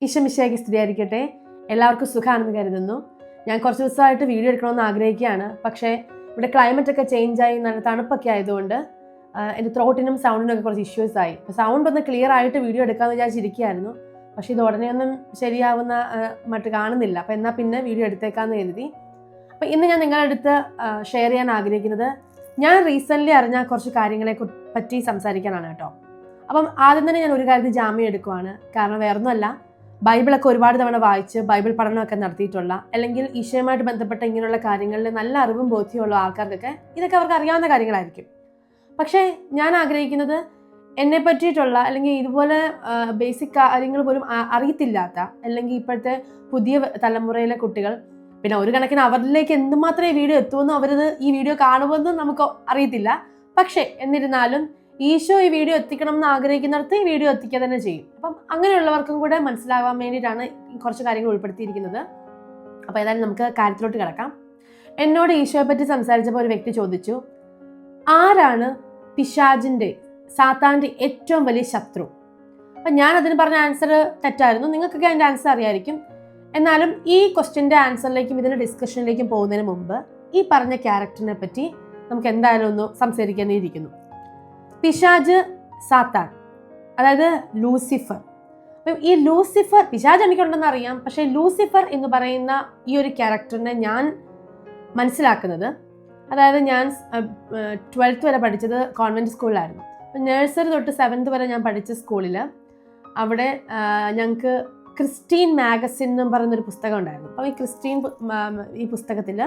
ഈശോമിശിഹായ്ക്ക് സ്തുതിയായിരിക്കട്ടെ. എല്ലാവർക്കും സുഖമാണെന്ന് കരുതുന്നു. ഞാൻ കുറച്ച് ദിവസമായിട്ട് വീഡിയോ എടുക്കണമെന്ന് ആഗ്രഹിക്കുകയാണ്. പക്ഷേ ഇവിടെ ക്ലൈമറ്റ് ഒക്കെ ചേഞ്ച് ആയി, നല്ല തണുപ്പൊക്കെ ആയതുകൊണ്ട് എൻ്റെ ത്രോട്ടിനും സൗണ്ടിനും ഒക്കെ കുറച്ച് ഇഷ്യൂസ് ആയി. അപ്പോൾ സൗണ്ട് ഒന്ന് ക്ലിയർ ആയിട്ട് വീഡിയോ എടുക്കാമെന്ന് വിചാരിച്ചിരിക്കുകയായിരുന്നു. പക്ഷേ ഇത് ഉടനെ ഒന്നും ശരിയാവുന്ന മറ്റ് കാണുന്നില്ല. അപ്പോൾ എന്നാൽ പിന്നെ വീഡിയോ എടുത്തേക്കാമെന്ന് കരുതി. അപ്പോൾ ഇന്ന് ഞാൻ നിങ്ങളുടെ അടുത്ത് ഷെയർ ചെയ്യാൻ ആഗ്രഹിക്കുന്നത് ഞാൻ റീസെൻ്റ്ലി അറിഞ്ഞ കുറച്ച് കാര്യങ്ങളെ പറ്റി സംസാരിക്കാനാണ് കേട്ടോ. അപ്പം ആദ്യം തന്നെ ഞാൻ ഒരു കാര്യത്തിൽ ജാമ്യം എടുക്കുവാണ്. കാരണം വേറൊന്നുമല്ല, ബൈബിളൊക്കെ ഒരുപാട് തവണ വായിച്ച് ബൈബിൾ പഠനമൊക്കെ നടത്തിയിട്ടുള്ള, അല്ലെങ്കിൽ ഈശോയുമായിട്ട് ബന്ധപ്പെട്ട ഇങ്ങനെയുള്ള കാര്യങ്ങളിൽ നല്ല അറിവും ബോധ്യമുള്ള ആൾക്കാർക്കൊക്കെ ഇതൊക്കെ അവർക്ക് അറിയാവുന്ന കാര്യങ്ങളായിരിക്കും. പക്ഷേ ഞാൻ ആഗ്രഹിക്കുന്നത് എന്നെ പറ്റിയിട്ടുള്ള, അല്ലെങ്കിൽ ഇതുപോലെ ബേസിക് കാര്യങ്ങൾ പോലും അറിയത്തില്ലാത്ത, അല്ലെങ്കിൽ ഇപ്പോഴത്തെ പുതിയ തലമുറയിലെ കുട്ടികൾ, പിന്നെ ഒരു കണക്കിന് അവരിലേക്ക് എന്തുമാത്രം ഈ വീഡിയോ എത്തുമെന്നും അവരത് ഈ വീഡിയോ കാണുമെന്നും നമുക്ക് അറിയത്തില്ല. പക്ഷേ എന്നിരുന്നാലും ഈശോ ഈ വീഡിയോ എത്തിക്കണം എന്ന് ആഗ്രഹിക്കുന്നിടത്ത് ഈ വീഡിയോ എത്തിക്കുക തന്നെ ചെയ്യും. അപ്പം അങ്ങനെയുള്ളവർക്കും കൂടെ മനസ്സിലാവാൻ വേണ്ടിയിട്ടാണ് കുറച്ച് കാര്യങ്ങൾ ഉൾപ്പെടുത്തിയിരിക്കുന്നത്. അപ്പോൾ ഏതായാലും നമുക്ക് കാര്യത്തിലോട്ട് കിടക്കാം. എന്നോട് ഈശോയെ പറ്റി സംസാരിച്ചപ്പോൾ ഒരു വ്യക്തി ചോദിച്ചു, ആരാണ് പിശാചിൻ്റെ, സാത്താൻ്റെ ഏറ്റവും വലിയ ശത്രു? അപ്പം ഞാൻ അതിന് പറഞ്ഞ ആൻസർ തെറ്റായിരുന്നു. നിങ്ങൾക്കൊക്കെ അതിൻ്റെ ആൻസർ അറിയായിരിക്കും. എന്നാലും ഈ ക്വസ്റ്റ്യൻ്റെ ആൻസറിലേക്കും ഇതിൻ്റെ ഡിസ്കഷനിലേക്കും പോകുന്നതിന് മുമ്പ് ഈ പറഞ്ഞ ക്യാരക്ടറിനെ പറ്റി നമുക്ക് എന്തായാലും ഒന്ന് സംസാരിക്കാനിരിക്കുന്നു. പിശാജ്, സാത്താൻ, അതായത് ലൂസിഫർ. അപ്പം ഈ ലൂസിഫർ, പിശാജ് എനിക്കുണ്ടെന്ന് അറിയാം, പക്ഷേ ലൂസിഫർ എന്ന് പറയുന്ന ഈ ഒരു ക്യാരക്ടറിനെ ഞാൻ മനസ്സിലാക്കുന്നത്, അതായത് ഞാൻ 12th വരെ പഠിച്ചത് കോൺവെൻറ്റ് സ്കൂളിലായിരുന്നു. അപ്പം നഴ്സറി തൊട്ട് 7th വരെ ഞാൻ പഠിച്ച സ്കൂളിൽ അവിടെ ഞങ്ങൾക്ക് ക്രിസ്റ്റീൻ മാഗസിൻ എന്ന് പറയുന്നൊരു പുസ്തകം ഉണ്ടായിരുന്നു. അപ്പം ഈ പുസ്തകത്തിൽ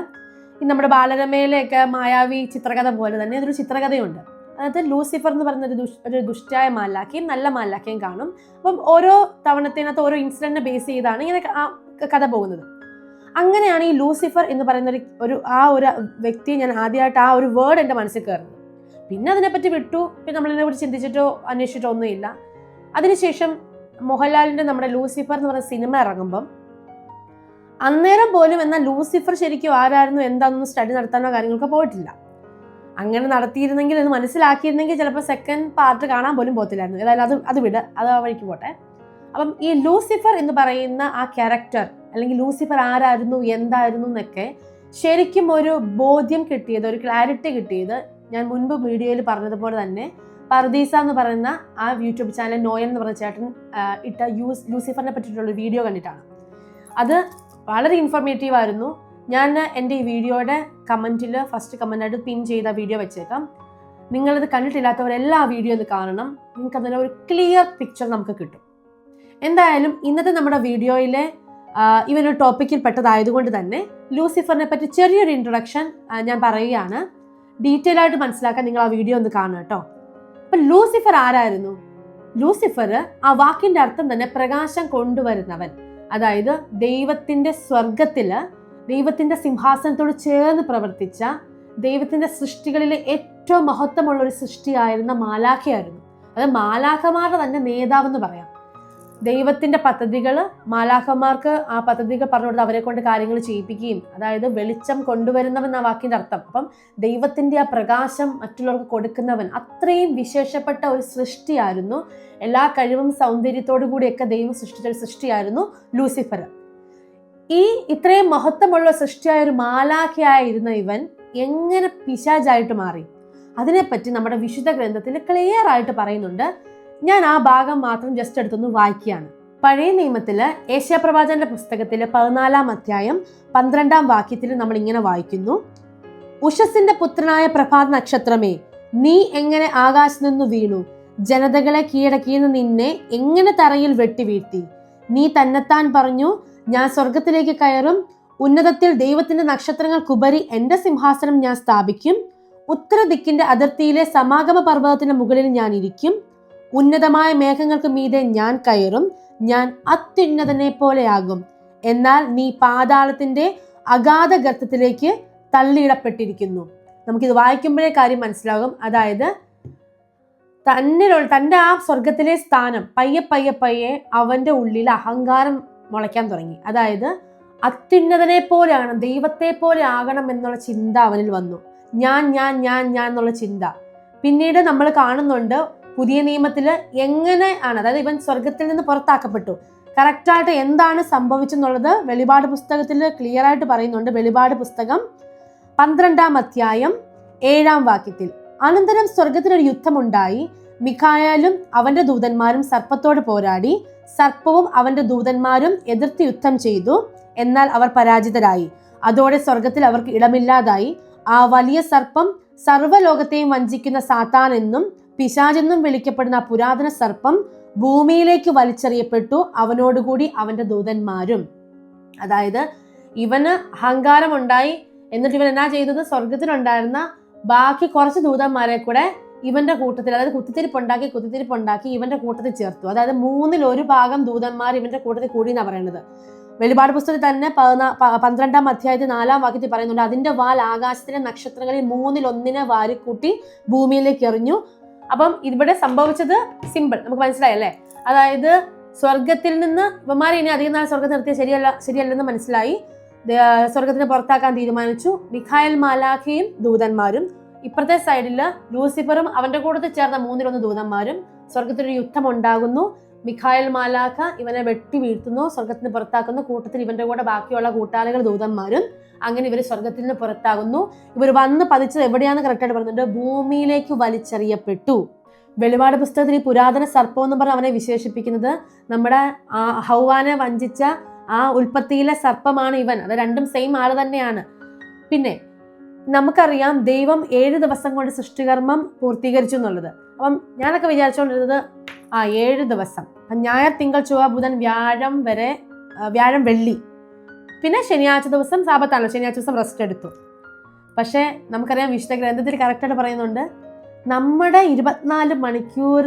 ഈ നമ്മുടെ ബാലരമയിലെയൊക്കെ മായാവി ചിത്രകഥ പോലെ തന്നെ അതൊരു ചിത്രകഥയുണ്ട്. അതായത് ലൂസിഫർ എന്ന് പറയുന്ന ഒരു ദുഷ്ടായ മാലാഖയും നല്ല മാലാഖയും കാണും. അപ്പം ഓരോ തവണത്തിനകത്ത് ഓരോ ഇൻസിഡന്റിനെ ബേസ് ചെയ്താണ് ഇങ്ങനെ ആ കഥ പോകുന്നത്. അങ്ങനെയാണ് ഈ ലൂസിഫർ എന്ന് പറയുന്ന ഒരു വ്യക്തിയെ ഞാൻ ആദ്യമായിട്ട് ആ ഒരു വേർഡ് എൻ്റെ മനസ്സിൽ കയറുന്നത്. പിന്നെ അതിനെപ്പറ്റി വിട്ടു. പിന്നെ നമ്മളിതിനെക്കുറിച്ച് ചിന്തിച്ചിട്ടോ അന്വേഷിച്ചിട്ടോ ഒന്നുമില്ല. അതിനുശേഷം മോഹൻലാലിൻ്റെ നമ്മുടെ ലൂസിഫർ എന്ന് പറയുന്ന സിനിമ ഇറങ്ങുമ്പം അന്നേരം പോലും എന്നാൽ ലൂസിഫർ ശരിക്കും ആരായിരുന്നു എന്താണെന്ന് സ്റ്റഡി നടത്താനോ കാര്യങ്ങളൊക്കെ പോയിട്ടില്ല. അങ്ങനെ നടത്തിയിരുന്നെങ്കിൽ, അത് മനസ്സിലാക്കിയിരുന്നെങ്കിൽ ചിലപ്പോൾ സെക്കൻഡ് പാർട്ട് കാണാൻ പോലും പോകത്തില്ലായിരുന്നു. ഏതായാലും അത് ആ വഴിക്ക് പോട്ടെ. അപ്പം ഈ ലൂസിഫർ എന്ന് പറയുന്ന ആ ക്യാരക്ടർ, അല്ലെങ്കിൽ ലൂസിഫർ ആരായിരുന്നു എന്തായിരുന്നു എന്നൊക്കെ ശരിക്കും ഒരു ബോധ്യം കിട്ടിയത്, ഒരു ക്ലാരിറ്റി കിട്ടിയത് ഞാൻ മുൻപ് വീഡിയോയിൽ പറഞ്ഞതുപോലെ തന്നെ പർദീസ എന്ന് പറയുന്ന ആ യൂട്യൂബ് ചാനൽ നോയൻ എന്ന് പറഞ്ഞ ചേട്ടൻ ഇട്ട ലൂസിഫറിനെ പറ്റിയിട്ടുള്ള വീഡിയോ കണ്ടിട്ടാണ്. അത് വളരെ ഇൻഫോർമേറ്റീവ് ആയിരുന്നു. ഞാൻ എൻ്റെ ഈ വീഡിയോയുടെ കമൻറ്റിൽ ഫസ്റ്റ് കമൻ്റായിട്ട് പിൻ ചെയ്ത വീഡിയോ വെച്ചേക്കാം. നിങ്ങളിത് കണ്ടിട്ടില്ലാത്തവരെല്ലാം ആ വീഡിയോ ഒന്ന് കാണണം. നിങ്ങൾക്ക് അതിൻ്റെ ഒരു ക്ലിയർ പിക്ചർ നമുക്ക് കിട്ടും. എന്തായാലും ഇന്നത്തെ നമ്മുടെ വീഡിയോയിലെ ഇവനൊരു ടോപ്പിക്കിൽ പെട്ടതായതുകൊണ്ട് തന്നെ ലൂസിഫറിനെ പറ്റി ചെറിയൊരു ഇൻട്രൊഡക്ഷൻ ഞാൻ പറയുകയാണ്. ഡീറ്റെയിൽ ആയിട്ട് മനസ്സിലാക്കാൻ നിങ്ങൾ ആ വീഡിയോ ഒന്ന് കാണുക കേട്ടോ. അപ്പം ലൂസിഫർ ആരായിരുന്നു? ലൂസിഫർ, ആ വാക്കിൻ്റെ അർത്ഥം തന്നെ പ്രകാശം കൊണ്ടുവരുന്നവൻ. അതായത് ദൈവത്തിൻ്റെ സ്വർഗത്തില്, ദൈവത്തിൻ്റെ സിംഹാസനത്തോട് ചേർന്ന് പ്രവർത്തിച്ച, ദൈവത്തിൻ്റെ സൃഷ്ടികളിലെ ഏറ്റവും മഹത്വമുള്ള ഒരു സൃഷ്ടിയായിരുന്ന മാലാഖയായിരുന്നു. അത് മാലാഖമാരുടെ തന്നെ നേതാവെന്ന് പറയാം. ദൈവത്തിൻ്റെ പദ്ധതികൾ മാലാഖമാർക്ക് ആ പദ്ധതികൾ പറഞ്ഞു കൊടുത്ത് അവരെ കൊണ്ട് കാര്യങ്ങൾ ചെയ്യിപ്പിക്കുകയും, അതായത് വെളിച്ചം കൊണ്ടുവരുന്നവൻ ആ വാക്കിൻ്റെ അർത്ഥം. അപ്പം ദൈവത്തിൻ്റെ ആ പ്രകാശം മറ്റുള്ളവർക്ക് കൊടുക്കുന്നവൻ, അത്രയും വിശേഷപ്പെട്ട ഒരു സൃഷ്ടിയായിരുന്നു. എല്ലാ കഴിവും സൗന്ദര്യത്തോടു കൂടിയൊക്കെ ദൈവം സൃഷ്ടിച്ച ഒരു സൃഷ്ടിയായിരുന്നു ലൂസിഫർ. ഈ ഇത്രയും മഹത്വമുള്ള സൃഷ്ടിയായ ഒരു മാലാഖയായിരുന്ന ഇവൻ എങ്ങനെ പിശാചായിട്ട് മാറി? അതിനെപ്പറ്റി നമ്മുടെ വിശുദ്ധ ഗ്രന്ഥത്തിൽ ക്ലിയർ ആയിട്ട് പറയുന്നുണ്ട്. ഞാൻ ആ ഭാഗം മാത്രം ജസ്റ്റ് എടുത്തൊന്ന് വായിക്കുകയാണ്. പഴയ നിയമത്തില് ഏശയ്യാപ്രവാചകന്റെ പുസ്തകത്തില് 14-ാം അധ്യായം 12-ാം വാക്യത്തിൽ നമ്മൾ ഇങ്ങനെ വായിക്കുന്നു: ഉഷസ്സിന്റെ പുത്രനായ പ്രഭാത നക്ഷത്രമേ, നീ എങ്ങനെ ആകാശത്ത് നിന്ന് വീണു? ജനതകളെ കീഴടക്കിയെന്ന് നിന്നെ എങ്ങനെ തറയിൽ വെട്ടി വീഴ്ത്തി? നീ തന്നെത്താൻ പറഞ്ഞു, ഞാൻ സ്വർഗത്തിലേക്ക് കയറും, ഉന്നതത്തിൽ ദൈവത്തിന്റെ നക്ഷത്രങ്ങൾക്കുപരി എന്റെ സിംഹാസനം ഞാൻ സ്ഥാപിക്കും, ഉത്തരദിക്കിന്റെ അതിർത്തിയിലെ സമാഗമ പർവ്വതത്തിന്റെ മുകളിൽ ഞാൻ ഇരിക്കും, ഉന്നതമായ മേഘങ്ങൾക്ക് മീതെ ഞാൻ കയറും, ഞാൻ അത്യുന്നതനെ പോലെയാകും. എന്നാൽ നീ പാതാളത്തിന്റെ അഗാധ ഗർത്തത്തിലേക്ക് തള്ളിയിടപ്പെട്ടിരിക്കുന്നു. നമുക്കിത് വായിക്കുമ്പോഴേ കാര്യം മനസ്സിലാകും. അതായത് തൻ്റെ ആ സ്വർഗത്തിലെ സ്ഥാനം പയ്യെ അവന്റെ ഉള്ളിൽ അഹങ്കാരം മുളയ്ക്കാൻ തുടങ്ങി. അതായത് അത്യുന്നതനെ പോലെയാണ്, ദൈവത്തെ പോലെ ആകണം എന്നുള്ള ചിന്ത അവനിൽ വന്നു. ഞാൻ എന്നുള്ള ചിന്ത. പിന്നീട് നമ്മൾ കാണുന്നുണ്ട് പുതിയ നിയമത്തിൽ എങ്ങനെ ആണ്, അതായത് ഇവൻ സ്വർഗത്തിൽ നിന്ന് പുറത്താക്കപ്പെട്ടു. കറക്റ്റായിട്ട് എന്താണ് സംഭവിച്ചെന്നുള്ളത് വെളിപാട് പുസ്തകത്തിൽ ക്ലിയർ ആയിട്ട് പറയുന്നുണ്ട്. വെളിപാട് പുസ്തകം 12-ാം അധ്യായം 7-ാം വാക്യത്തിൽ, അനന്തരം സ്വർഗത്തിലൊരു യുദ്ധമുണ്ടായി, മിഖായേലും അവന്റെ ദൂതന്മാരും സർപ്പത്തോട് പോരാടി, സർപ്പവും അവന്റെ ദൂതന്മാരും എതിർത്ത് യുദ്ധം ചെയ്തു, എന്നാൽ അവർ പരാജിതരായി. അതോടെ സ്വർഗത്തിൽ അവർക്ക് ഇടമില്ലാതായി. ആ വലിയ സർപ്പം സർവ്വലോകത്തെയും വഞ്ചിക്കുന്ന സാത്താൻ എന്നും പിശാചെന്നും വിളിക്കപ്പെടുന്ന പുരാതന സർപ്പം ഭൂമിയിലേക്ക് വലിച്ചെറിയപ്പെട്ടു, അവനോടുകൂടി അവന്റെ ദൂതന്മാരും. അതായത് ഇവന് അഹങ്കാരമുണ്ടായി, എന്നിട്ട് ഇവൻ എന്നാ ചെയ്തത്, സ്വർഗത്തിലുണ്ടായിരുന്ന ബാക്കി കുറച്ച് ദൂതന്മാരെ കൂടെ ഇവന്റെ കൂട്ടത്തിൽ, അതായത് കുത്തിത്തിരിപ്പുണ്ടാക്കി ഇവന്റെ കൂട്ടത്തിൽ ചേർത്തു. അതായത് 1/3 ഭാഗം ദൂതന്മാർ ഇവന്റെ കൂട്ടത്തിൽ കൂടി എന്നാണ് പറയുന്നത്. വെളിപാട് പുസ്തകത്തിൽ തന്നെ 12-ാം അധ്യായത്തിൽ 4-ാം വാക്യത്തിൽ പറയുന്നുണ്ട്, അതിന്റെ വാൽ ആകാശത്തിലെ നക്ഷത്രങ്ങളിൽ 1/3 വാരിക്കൂട്ടി ഭൂമിയിലേക്ക് എറിഞ്ഞു. അപ്പം ഇവിടെ സംഭവിച്ചത് സിമ്പിൾ, നമുക്ക് മനസ്സിലായല്ലേ? അതായത് സ്വർഗത്തിൽ നിന്ന് ഇവന്മാരെ ഇനി അധികം നാൾ സ്വർഗത്തിൽ നിർത്തിയ ശരിയല്ലെന്ന് മനസ്സിലായി. സ്വർഗത്തിന് പുറത്താക്കാൻ തീരുമാനിച്ചു. മിഖായേൽ മാലാഖയും ദൂതന്മാരും, ഇപ്പുറത്തെ സൈഡില് ലൂസിഫറും അവന്റെ കൂട്ടത്തിൽ ചേർന്ന 1/3 ദൂതന്മാരും. സ്വർഗത്തിലൊരു യുദ്ധം ഉണ്ടാകുന്നു. മിഖായേൽ മാലാഖ ഇവനെ വെട്ടി വീഴ്ത്തുന്നു, സ്വർഗത്തിന് പുറത്താക്കുന്നു. കൂട്ടത്തിൽ ഇവന്റെ കൂടെ ബാക്കിയുള്ള കൂട്ടാളികൾ ദൂതന്മാരും. അങ്ങനെ ഇവർ സ്വർഗത്തിൽ നിന്ന് പുറത്താകുന്നു. ഇവർ വന്ന് പതിച്ചത് എവിടെയാണെന്ന് കറക്റ്റായിട്ട് പറയുന്നുണ്ട്, ഭൂമിയിലേക്ക് വലിച്ചെറിയപ്പെട്ടു. വെളിപാട് പുസ്തകത്തിൽ ഈ പുരാതന സർപ്പം എന്ന് പറഞ്ഞ് അവനെ വിശേഷിപ്പിക്കുന്നത് നമ്മുടെ ഹൗവാനെ വഞ്ചിച്ച ആ ഉൽപ്പത്തിയിലെ സർപ്പമാണ് ഇവൻ. അത് രണ്ടും സെയിം ആള് തന്നെയാണ്. പിന്നെ നമുക്കറിയാം ദൈവം 7 ദിവസം കൊണ്ട് സൃഷ്ടികർമ്മം പൂർത്തീകരിച്ചു എന്നുള്ളത്. അപ്പം ഞാനൊക്കെ വിചാരിച്ചുകൊണ്ടിരുന്നത് 7 ദിവസം, ഞായർ തിങ്കൾ ചൊവ്വ ബുധൻ വ്യാഴം വെള്ളി, പിന്നെ ശനിയാഴ്ച ദിവസം സാബത്താണല്ലോ, ശനിയാഴ്ച ദിവസം റെസ്റ്റ് എടുത്തു. പക്ഷേ നമുക്കറിയാം വിശുദ്ധ ഗ്രന്ഥത്തിൽ കറക്റ്റായിട്ട് പറയുന്നുണ്ട്, നമ്മുടെ 24 മണിക്കൂർ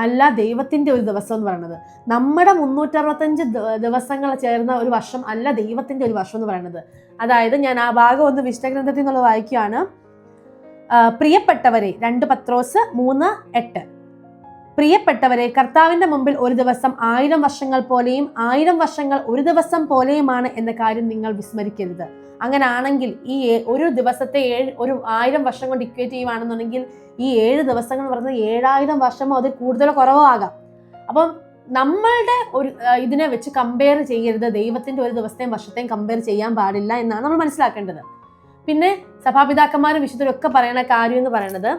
അല്ല ദൈവത്തിന്റെ ഒരു ദിവസം എന്ന് പറയുന്നത്. നമ്മുടെ 365 ദിവസങ്ങൾ ചേർന്ന ഒരു വർഷം അല്ല ദൈവത്തിന്റെ ഒരു വർഷം എന്ന് പറയുന്നത്. അതായത് ഞാൻ ആ ഭാഗം ഒന്ന് വിശുദ്ധ ഗ്രന്ഥത്തിൽ നിന്നുള്ളത് വായിക്കുകയാണ്. പ്രിയപ്പെട്ടവരെ, 2 പത്രോസ് 3:8, പ്രിയപ്പെട്ടവരെ, കർത്താവിന്റെ മുമ്പിൽ ഒരു ദിവസം 1000 വർഷങ്ങൾ പോലെയും 1000 വർഷങ്ങൾ ഒരു ദിവസം പോലെയുമാണ് എന്ന കാര്യം നിങ്ങൾ വിസ്മരിക്കരുത്. അങ്ങനെ ആണെങ്കിൽ ഈ ഒരു ദിവസത്തെ 1000 വർഷം കൊണ്ട് ഇക്വേറ്റ് ചെയ്യുവാണെന്നുണ്ടെങ്കിൽ ഈ 7 ദിവസങ്ങൾ എന്ന് പറയുന്നത് 7000 വർഷമോ അതിൽ കൂടുതലോ കുറവോ ആകാം. അപ്പം നമ്മളുടെ ഒരു ഇതിനെ വെച്ച് കമ്പയർ ചെയ്യരുത്, ദൈവത്തിന്റെ ഒരു ദിവസത്തെയും വർഷത്തെയും കമ്പയർ ചെയ്യാൻ പാടില്ല എന്നാണ് നമ്മൾ മനസ്സിലാക്കേണ്ടത്. പിന്നെ സഭാപിതാക്കന്മാരും വിശുദ്ധരും ഒക്കെ പറയുന്ന കാര്യം എന്ന് പറയുന്നത്,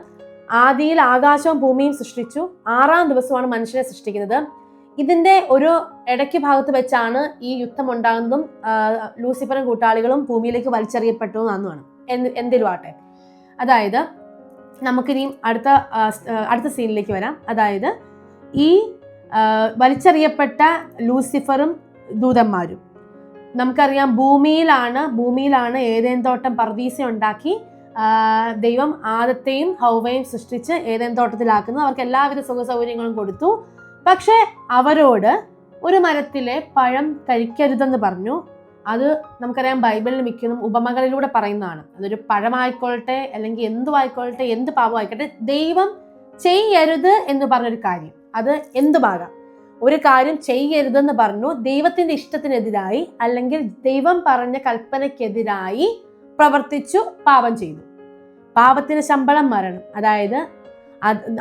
ആദിയിൽ ആകാശവും ഭൂമിയും സൃഷ്ടിച്ചു, 6-ാം ദിവസമാണ് മനുഷ്യനെ സൃഷ്ടിക്കുന്നത്. ഇതിന്റെ ഒരു ഇടയ്ക്ക് ഭാഗത്ത് വെച്ചാണ് ഈ യുദ്ധം ഉണ്ടാകുന്നതും ലൂസിഫറും കൂട്ടാളികളും ഭൂമിയിലേക്ക് വലിച്ചെറിയപ്പെട്ടു എന്നാണ്. എന്തിലും ആട്ടെ, അതായത് നമുക്കിനിയും അടുത്ത സീനിലേക്ക് വരാം. അതായത് ഈ വലിച്ചെറിയപ്പെട്ട ലൂസിഫറും ദൂതന്മാരും, നമുക്കറിയാം ഭൂമിയിലാണ് ഏദേൻ തോട്ടം പർദീസ ഉണ്ടാക്കി ദൈവം ആദത്തെയും ഹൗവയും സൃഷ്ടിച്ച് ഏദേൻ തോട്ടത്തിലാക്കുന്നത്. അവർക്ക് എല്ലാവിധ സുഖ സൗകര്യങ്ങളും കൊടുത്തു. പക്ഷെ അവരോട് ഒരു മരത്തിലെ പഴം കഴിക്കരുതെന്ന് പറഞ്ഞു. അത് നമുക്കറിയാം ബൈബിളിൽ മിക്കതും ഉപമകളിലൂടെ പറയുന്നതാണ്. അതൊരു പഴമായിക്കൊള്ളട്ടെ അല്ലെങ്കിൽ എന്തുമായിക്കൊള്ളട്ടെ, എന്ത് പാപമായിക്കോട്ടെ, ദൈവം ചെയ്യരുത് എന്ന് പറഞ്ഞൊരു കാര്യം, അത് എന്തുമാകാം, ഒരു കാര്യം ചെയ്യരുതെന്ന് പറഞ്ഞു ദൈവത്തിന്റെ ഇഷ്ടത്തിനെതിരായി അല്ലെങ്കിൽ ദൈവം പറഞ്ഞ കൽപ്പനയ്ക്കെതിരായി പ്രവർത്തിച്ചു, പാപം ചെയ്തു. പാപത്തിന് ശമ്പളം മരണം. അതായത്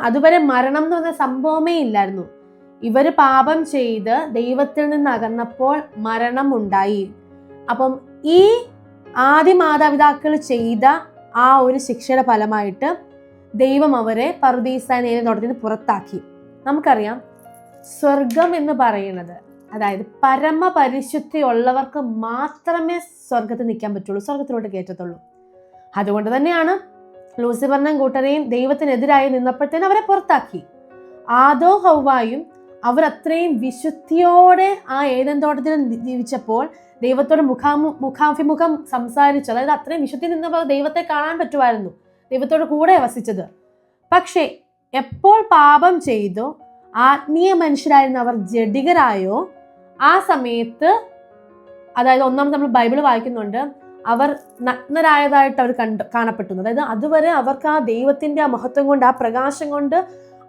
അതുവരെ മരണം എന്ന് പറഞ്ഞ സംഭവമേ ഇല്ലായിരുന്നു. ഇവര് പാപം ചെയ്ത് ദൈവത്തിൽ നിന്ന് അകന്നപ്പോൾ മരണം ഉണ്ടായി. അപ്പം ഈ ആദ്യ മാതാപിതാക്കൾ ചെയ്ത ആ ഒരു ശിക്ഷയുടെ ഫലമായിട്ട് ദൈവം അവരെ പർദീസാനേനെ തോട്ടത്തിന് പുറത്താക്കി. നമുക്കറിയാം സ്വർഗം എന്ന് പറയുന്നത്, അതായത് പരമപരിശുദ്ധി ഉള്ളവർക്ക് മാത്രമേ സ്വർഗത്തിൽ നിൽക്കാൻ പറ്റുള്ളൂ, സ്വർഗത്തിലോട്ട് കയറ്റത്തുള്ളൂ. അതുകൊണ്ട് തന്നെയാണ് ലൂസിഫറിനെയും കൂട്ടരെയും ദൈവത്തിനെതിരായി നിന്നപ്പോഴത്തേനും അവരെ പുറത്താക്കി. ആദോ ഹൗവായും അവർ അത്രയും വിശുദ്ധിയോടെ ആ ഏദൻ തോട്ടത്തിൽ ജീവിച്ചപ്പോൾ ദൈവത്തോട് മുഖാഭിമുഖം സംസാരിച്ചു. അതായത് അത്രയും വിശുദ്ധി നിന്നപ്പോൾ ദൈവത്തെ കാണാൻ പറ്റുമായിരുന്നു, ദൈവത്തോട് കൂടെ വസിച്ചത്. പക്ഷേ എപ്പോൾ പാപം ചെയ്തോ, ആത്മീയ മനുഷ്യരായിരുന്ന അവർ ജഡികരായോ, ആ സമയത്ത്, അതായത് ഒന്നാമത് നമ്മൾ ബൈബിൾ വായിക്കുന്നുണ്ട്, അവർ നഗ്നരായതായിട്ട് അവർ കാണപ്പെട്ടു. അതായത് അതുവരെ അവർക്ക് ആ ദൈവത്തിന്റെ ആ മഹത്വം കൊണ്ട്, ആ പ്രകാശം കൊണ്ട്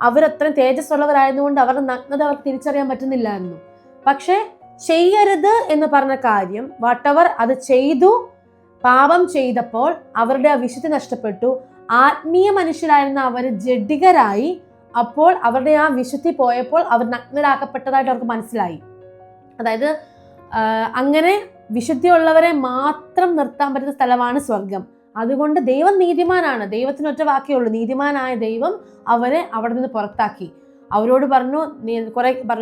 അവരത്രയും തേജസ്സുള്ളവരായതുകൊണ്ട് അവരുടെ നഗ്നത അവർക്ക് തിരിച്ചറിയാൻ പറ്റുന്നില്ലായിരുന്നു. പക്ഷെ ചെയ്യരുത് എന്ന് പറഞ്ഞ കാര്യം വാട്ടവർ അത് ചെയ്തു. പാപം ചെയ്തപ്പോൾ അവരുടെ ആ വിശുദ്ധി നഷ്ടപ്പെട്ടു. ആത്മീയ മനുഷ്യരായിരുന്ന അവർ ജഡികരായി. അപ്പോൾ അവരുടെ ആ വിശുദ്ധി പോയപ്പോൾ അവർ നഗ്നരാക്കപ്പെട്ടതായിട്ട് അവർക്ക് മനസ്സിലായി. അതായത് അങ്ങനെ വിശുദ്ധിയുള്ളവരെ മാത്രം നിർത്താൻ പറ്റുന്ന സ്ഥലമാണ് സ്വർഗം. അതുകൊണ്ട് ദൈവം നീതിമാനാണ്. ദൈവത്തിന് ഒറ്റ വാക്കേ ഉള്ളൂ, നീതിമാനായ ദൈവം അവരെ അവിടെ നിന്ന് പുറത്താക്കി. അവരോട് പറഞ്ഞു,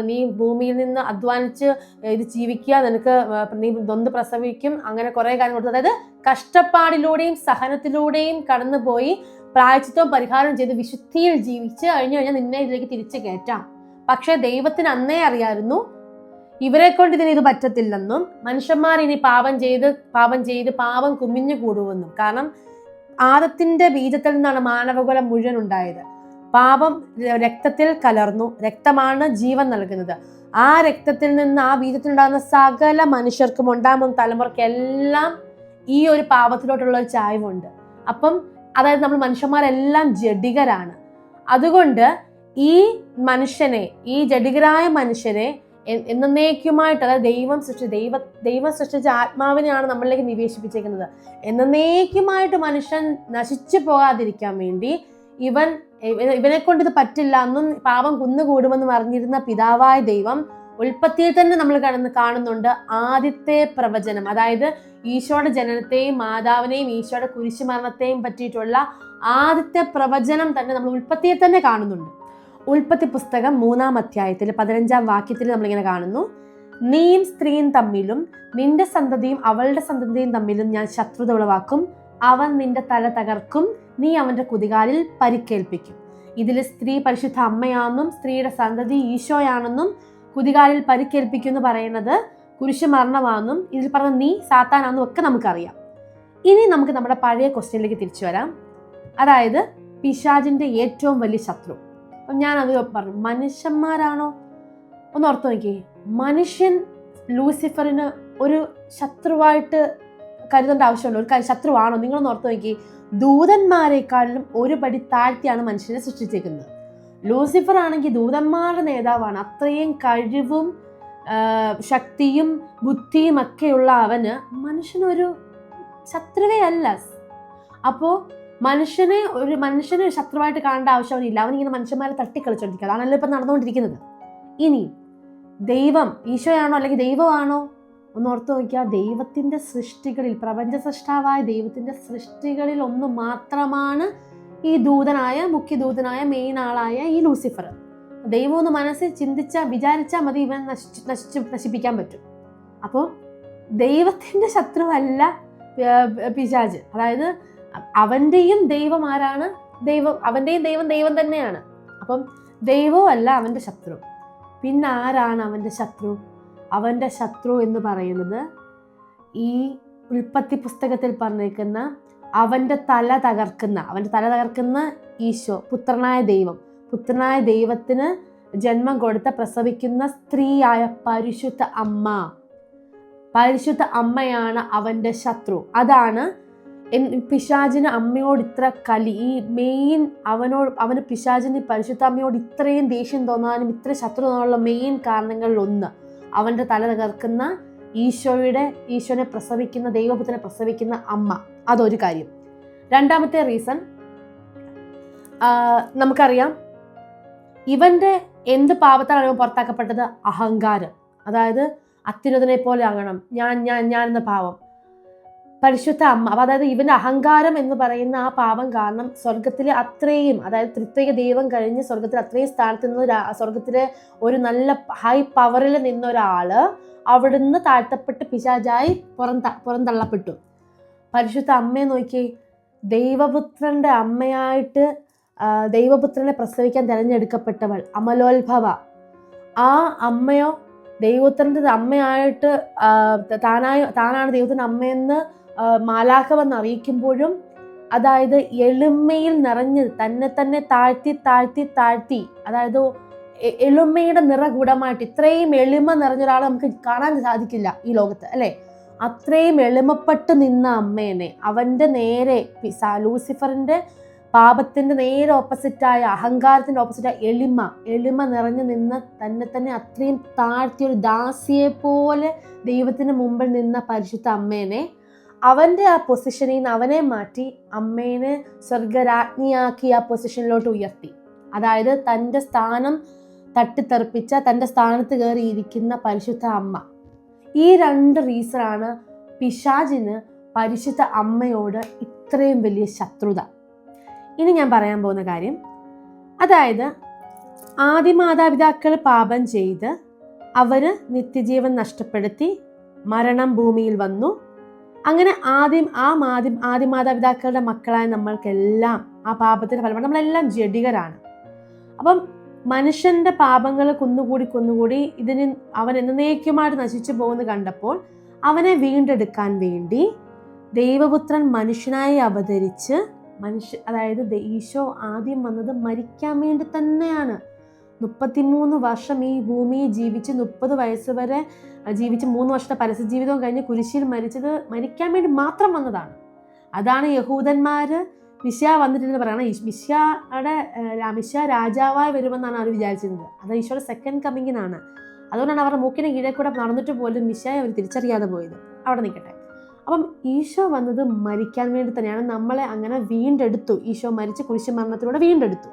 നീ ഭൂമിയിൽ നിന്ന് അധ്വാനിച്ച് ഇത് ജീവിക്കുക, നിനക്ക് നീ നൊന്ത് പ്രസവിക്കും, അങ്ങനെ കുറെ കാര്യം കൊടുത്തു. അതായത് കഷ്ടപ്പാടിലൂടെയും സഹനത്തിലൂടെയും കടന്നുപോയി പ്രായശ്ചിത്തവും പരിഹാരം ചെയ്ത് വിശുദ്ധിയിൽ ജീവിച്ച് കഴിഞ്ഞാൽ നിന്നെ ഇതിലേക്ക് തിരിച്ചു കയറ്റാം. പക്ഷെ ദൈവത്തിന് അന്നേ അറിയായിരുന്നു ഇവരെ കൊണ്ട് ഇത് പറ്റത്തില്ലെന്നും മനുഷ്യന്മാർ ഇനി പാപം ചെയ്ത് പാപം കുമിഞ്ഞു കൂടുമെന്നും. കാരണം ആദത്തിന്റെ ബീജത്തിൽ നിന്നാണ് മാനവകുലം മുഴുവൻ ഉണ്ടായത്. പാപം രക്തത്തിൽ കലർന്നു, രക്തമാണ് ജീവൻ നൽകുന്നത്. ആ രക്തത്തിൽ നിന്ന്, ആ ബീജത്തിൽ ഉണ്ടാകുന്ന സകല മനുഷ്യർക്കും ഉണ്ടാകുന്ന തലമുറയ്ക്കെല്ലാം ഈ ഒരു പാപത്തിലോട്ടുള്ള ഒരു ചായ്വുണ്ട്. അപ്പം അതായത് നമ്മൾ മനുഷ്യന്മാരെല്ലാം ജഡികരാണ്. അതുകൊണ്ട് ഈ ജഡികരായ മനുഷ്യനെ എന്നേക്കുമായിട്ട്, അതായത് ദൈവം സൃഷ്ടിച്ച ആത്മാവിനെയാണ് നമ്മളിലേക്ക് നിവേശിപ്പിച്ചേക്കുന്നത്. എന്നേക്കുമായിട്ട് മനുഷ്യൻ നശിച്ചു പോകാതിരിക്കാൻ വേണ്ടി ഇവനെ കൊണ്ട് ഇത് പറ്റില്ല എന്നും പാപം കുന്നുകൂടുമെന്നും അറിഞ്ഞിരുന്ന പിതാവായ ദൈവം ഉൽപ്പത്തിയിൽ തന്നെ നമ്മൾ കാണുന്നുണ്ട് ആദ്യത്തെ പ്രവചനം. അതായത് ഈശോയുടെ ജനനത്തെയും മാതാവിനെയും ഈശോയുടെ കുരിശുമരണത്തെയും പറ്റിയിട്ടുള്ള ആദ്യത്തെ പ്രവചനം തന്നെ നമ്മൾ ഉൽപ്പത്തിയിൽ തന്നെ കാണുന്നുണ്ട്. ഉൽപ്പത്തി പുസ്തകം 3-ാം അധ്യായത്തിൽ 15-ാം വാക്യത്തിൽ നമ്മളിങ്ങനെ കാണുന്നു: നീയും സ്ത്രീയും തമ്മിലും നിന്റെ സന്തതിയും അവളുടെ സന്തതിയും തമ്മിലും ഞാൻ ശത്രുത ഉളവാക്കും. അവൻ നിന്റെ തല തകർക്കും, നീ അവന്റെ കുതികാലിൽ പരിക്കേൽപ്പിക്കും. ഇതിൽ സ്ത്രീ പരിശുദ്ധ അമ്മയാണെന്നും സ്ത്രീയുടെ സന്തതി ഈശോയാണെന്നും കുതികാലിൽ പരിക്കേൽപ്പിക്കും എന്ന് പറയുന്നത് കുരിശുമരണമാണെന്നും ഇതിൽ പറഞ്ഞ നീ സാത്താനാണെന്നും ഒക്കെ നമുക്കറിയാം. ഇനി നമുക്ക് നമ്മുടെ പഴയ ക്വസ്റ്റ്യനിലേക്ക് തിരിച്ചു വരാം. അതായത് പിശാചിന്റെ ഏറ്റവും വലിയ ശത്രു. അപ്പം ഞാനത് പറഞ്ഞു, മനുഷ്യന്മാരാണോ? ഒന്ന് ഓർത്ത് നോക്കിയേ. മനുഷ്യൻ ലൂസിഫറിന് ഒരു ശത്രുവായിട്ട് കരുതേണ്ട ആവശ്യമുണ്ടോ? ഒരു ശത്രുവാണോ? നിങ്ങളൊന്ന് ഓർത്ത് നോക്കി. ദൂതന്മാരെക്കാളിലും ഒരു പടി താഴ്ത്തിയാണ് മനുഷ്യനെ സൃഷ്ടിച്ചേക്കുന്നത്. ലൂസിഫർ ആണെങ്കിൽ ദൂതന്മാരുടെ നേതാവാണ്. അത്രയും കഴിവും ശക്തിയും ബുദ്ധിയും ഒക്കെയുള്ള അവന് മനുഷ്യനൊരു ശത്രുവേ അല്ല. അപ്പോൾ മനുഷ്യനെ ശത്രുവായിട്ട് കാണേണ്ട ആവശ്യമില്ല. അവനിങ്ങനെ മനുഷ്യന്മാരെ തട്ടിക്കളിച്ചോണ്ടിരിക്കുക. അതാണല്ലോ ഇപ്പം നടന്നുകൊണ്ടിരിക്കുന്നത്. ഇനി ദൈവം ഈശോയാണോ അല്ലെങ്കിൽ ദൈവമാണോ? ഒന്ന് ഓർത്ത് നോക്കിയാൽ ദൈവത്തിൻ്റെ സൃഷ്ടികളിൽ, പ്രപഞ്ച സൃഷ്ടാവായ ദൈവത്തിൻ്റെ സൃഷ്ടികളിൽ ഒന്ന് മാത്രമാണ് ഈ മുഖ്യദൂതനായ മെയിൻ ആളായ ഈ ലൂസിഫർ. ദൈവം ഒന്ന് മനസ്സിൽ വിചാരിച്ചാൽ മതി ഇവൻ നശിപ്പിക്കാൻ പറ്റും. അപ്പോൾ ദൈവത്തിൻ്റെ ശത്രുവല്ല പിശാച്. അതായത് അവൻ്റെയും ദൈവം ആരാണ്? അവൻ്റെയും ദൈവം തന്നെയാണ്. അപ്പം ദൈവവും അല്ല അവൻ്റെ ശത്രു. പിന്നെ ആരാണ് അവൻ്റെ ശത്രു? അവൻ്റെ ശത്രു എന്ന് പറയുന്നത് ഈ ഉൽപ്പത്തി പുസ്തകത്തിൽ പറഞ്ഞേക്കുന്ന അവൻ്റെ തല തകർക്കുന്ന ഈശോ, പുത്രനായ ദൈവത്തിന് ജന്മം കൊടുത്ത പ്രസവിക്കുന്ന സ്ത്രീയായ പരിശുദ്ധ അമ്മയാണ് അവൻ്റെ ശത്രു. അതാണ് പിശാചിന് അമ്മയോട് ഇത്ര കലി. ഈ മെയിൻ അവന് പിശാചിന് പരിശുദ്ധ അമ്മയോട് ഇത്രയും ദേഷ്യം തോന്നാനും ഇത്ര ശത്രു തോന്നാനുള്ള മെയിൻ കാരണങ്ങളിൽ ഒന്ന് അവൻ്റെ തല തകർക്കുന്ന ഈശോനെ പ്രസവിക്കുന്ന ദൈവപുത്രനെ പ്രസവിക്കുന്ന അമ്മ. അതൊരു കാര്യം. രണ്ടാമത്തെ റീസൺ നമുക്കറിയാം, ഇവന്റെ എന്ത് പാപത്താലാണ് ഇവൻ പുറത്താക്കപ്പെട്ടത്? അഹങ്കാരം. അതായത് അത്യുന്നതനെ പോലെ ആകണം, ഞാൻ എന്ന പാപം. പരിശുദ്ധ അമ്മ, അതായത് ഇവന്റെ അഹങ്കാരം എന്ന് പറയുന്ന ആ പാപം കാരണം സ്വർഗത്തിലെ അത്രയും, അതായത് ത്രിത്വൈക ദൈവം കഴിഞ്ഞ് സ്വർഗത്തിൽ അത്രയും സ്ഥാനത്ത് നിന്ന് സ്വർഗത്തിലെ ഒരു നല്ല ഹൈ പവറിൽ നിന്ന ഒരാള് അവിടുന്ന് താഴ്ത്തപ്പെട്ട് പിശാചായി പുറന്തള്ളപ്പെട്ടു. പരിശുദ്ധ അമ്മയെ നോക്കി, ദൈവപുത്രന്റെ അമ്മയായിട്ട് ദൈവപുത്രനെ പ്രസവിക്കാൻ തിരഞ്ഞെടുക്കപ്പെട്ടവൾ അമലോത്ഭവ. ആ അമ്മയോ ദൈവപുത്രന്റെ അമ്മയായിട്ട് താനാണ് ദൈവത്തിന്റെ അമ്മയെന്ന് മാലാഖ വന്ന് അറിയിക്കുമ്പോഴും, അതായത് എളിമയിൽ നിറഞ്ഞ് തന്നെ താഴ്ത്തി, അതായത് എളിമയുടെ നിറകൂടമായിട്ട് ഇത്രയും എളിമ നിറഞ്ഞൊരാളെ നമുക്ക് കാണാൻ സാധിക്കില്ല ഈ ലോകത്ത്, അല്ലേ? അത്രയും എളിമപ്പെട്ട് നിന്ന അമ്മേനെ അവന്റെ നേരെ ലൂസിഫറിന്റെ പാപത്തിന്റെ നേരെ ഓപ്പോസിറ്റായ, അഹങ്കാരത്തിന്റെ ഓപ്പോസിറ്റായ എളിമ നിറഞ്ഞു നിന്ന് തന്നെ അത്രയും താഴ്ത്തിയൊരു ദാസിയെ പോലെ ദൈവത്തിന് മുമ്പിൽ നിന്ന പരിശുദ്ധ അമ്മേനെ അവന്റെ ആ പൊസിഷനിൽ നിന്ന് അവനെ മാറ്റി അമ്മേനെ സ്വർഗരാജ്ഞിയാക്കി ആ പൊസിഷനിലോട്ട് ഉയർത്തി. അതായത് തൻ്റെ സ്ഥാനം തട്ടിത്തെറിപ്പിച്ച തൻ്റെ സ്ഥാനത്ത് കയറിയിരിക്കുന്ന പരിശുദ്ധ അമ്മ. ഈ 2 റീസണാണ് പിശാചിന് പരിശുദ്ധ അമ്മയോട് ഇത്രയും വലിയ ശത്രുത. ഇനി ഞാൻ പറയാൻ പോകുന്ന കാര്യം, അതായത് ആദിമാതാപിതാക്കൾ പാപം ചെയ്ത് അവർ നിത്യജീവൻ നഷ്ടപ്പെടുത്തി മരണം ഭൂമിയിൽ വന്നു. അങ്ങനെ ആദിമാതാപിതാക്കളുടെ മക്കളായ നമ്മൾക്കെല്ലാം ആ പാപത്തിന്റെ ഫലമാണ് നമ്മളെല്ലാം ജഡികരാണ്. അപ്പം മനുഷ്യന്റെ പാപങ്ങൾ കുന്നുകൂടി അവൻ എന്നേക്കുമായിട്ട് നശിച്ചു പോകുന്നത് കണ്ടപ്പോൾ അവനെ വീണ്ടെടുക്കാൻ വേണ്ടി ദൈവപുത്രൻ മനുഷ്യനായി അവതരിച്ച് അതായത് ഈശോ ആദ്യം വന്നത് മരിക്കാൻ വേണ്ടി തന്നെയാണ്. 33 വർഷം ഈ ഭൂമിയിൽ ജീവിച്ച് 30 വയസ്സ് വരെ ജീവിച്ച് 3 വർഷത്തെ പരസ്യ ജീവിതവും കഴിഞ്ഞ് കുരിശിൽ മരിക്കാൻ വേണ്ടി മാത്രം വന്നതാണ്. അതാണ് യഹൂദന്മാര് മിശിഹ വന്നിട്ടെന്ന് പറയണം. മിശിഹ രാജാവായി വരുമെന്നാണ് അവർ വിചാരിച്ചിരുന്നത്. അത് ഈശോയുടെ സെക്കൻഡ് കമ്മിങ്ങിനാണ്. അതുകൊണ്ടാണ് അവരുടെ മൂക്കിനെ കീഴെ കൂടെ നടന്നിട്ട് പോലും മിശിഹയെ അവർ തിരിച്ചറിയാതെ പോയത്. അവിടെ നിൽക്കട്ടെ. അപ്പം ഈശോ വന്നത് മരിക്കാൻ വേണ്ടി തന്നെയാണ്. നമ്മളെ അങ്ങനെ വീണ്ടെടുത്തു. ഈശോ മരിച്ച് കുരിശ് മരണത്തിലൂടെ വീണ്ടെടുത്തു.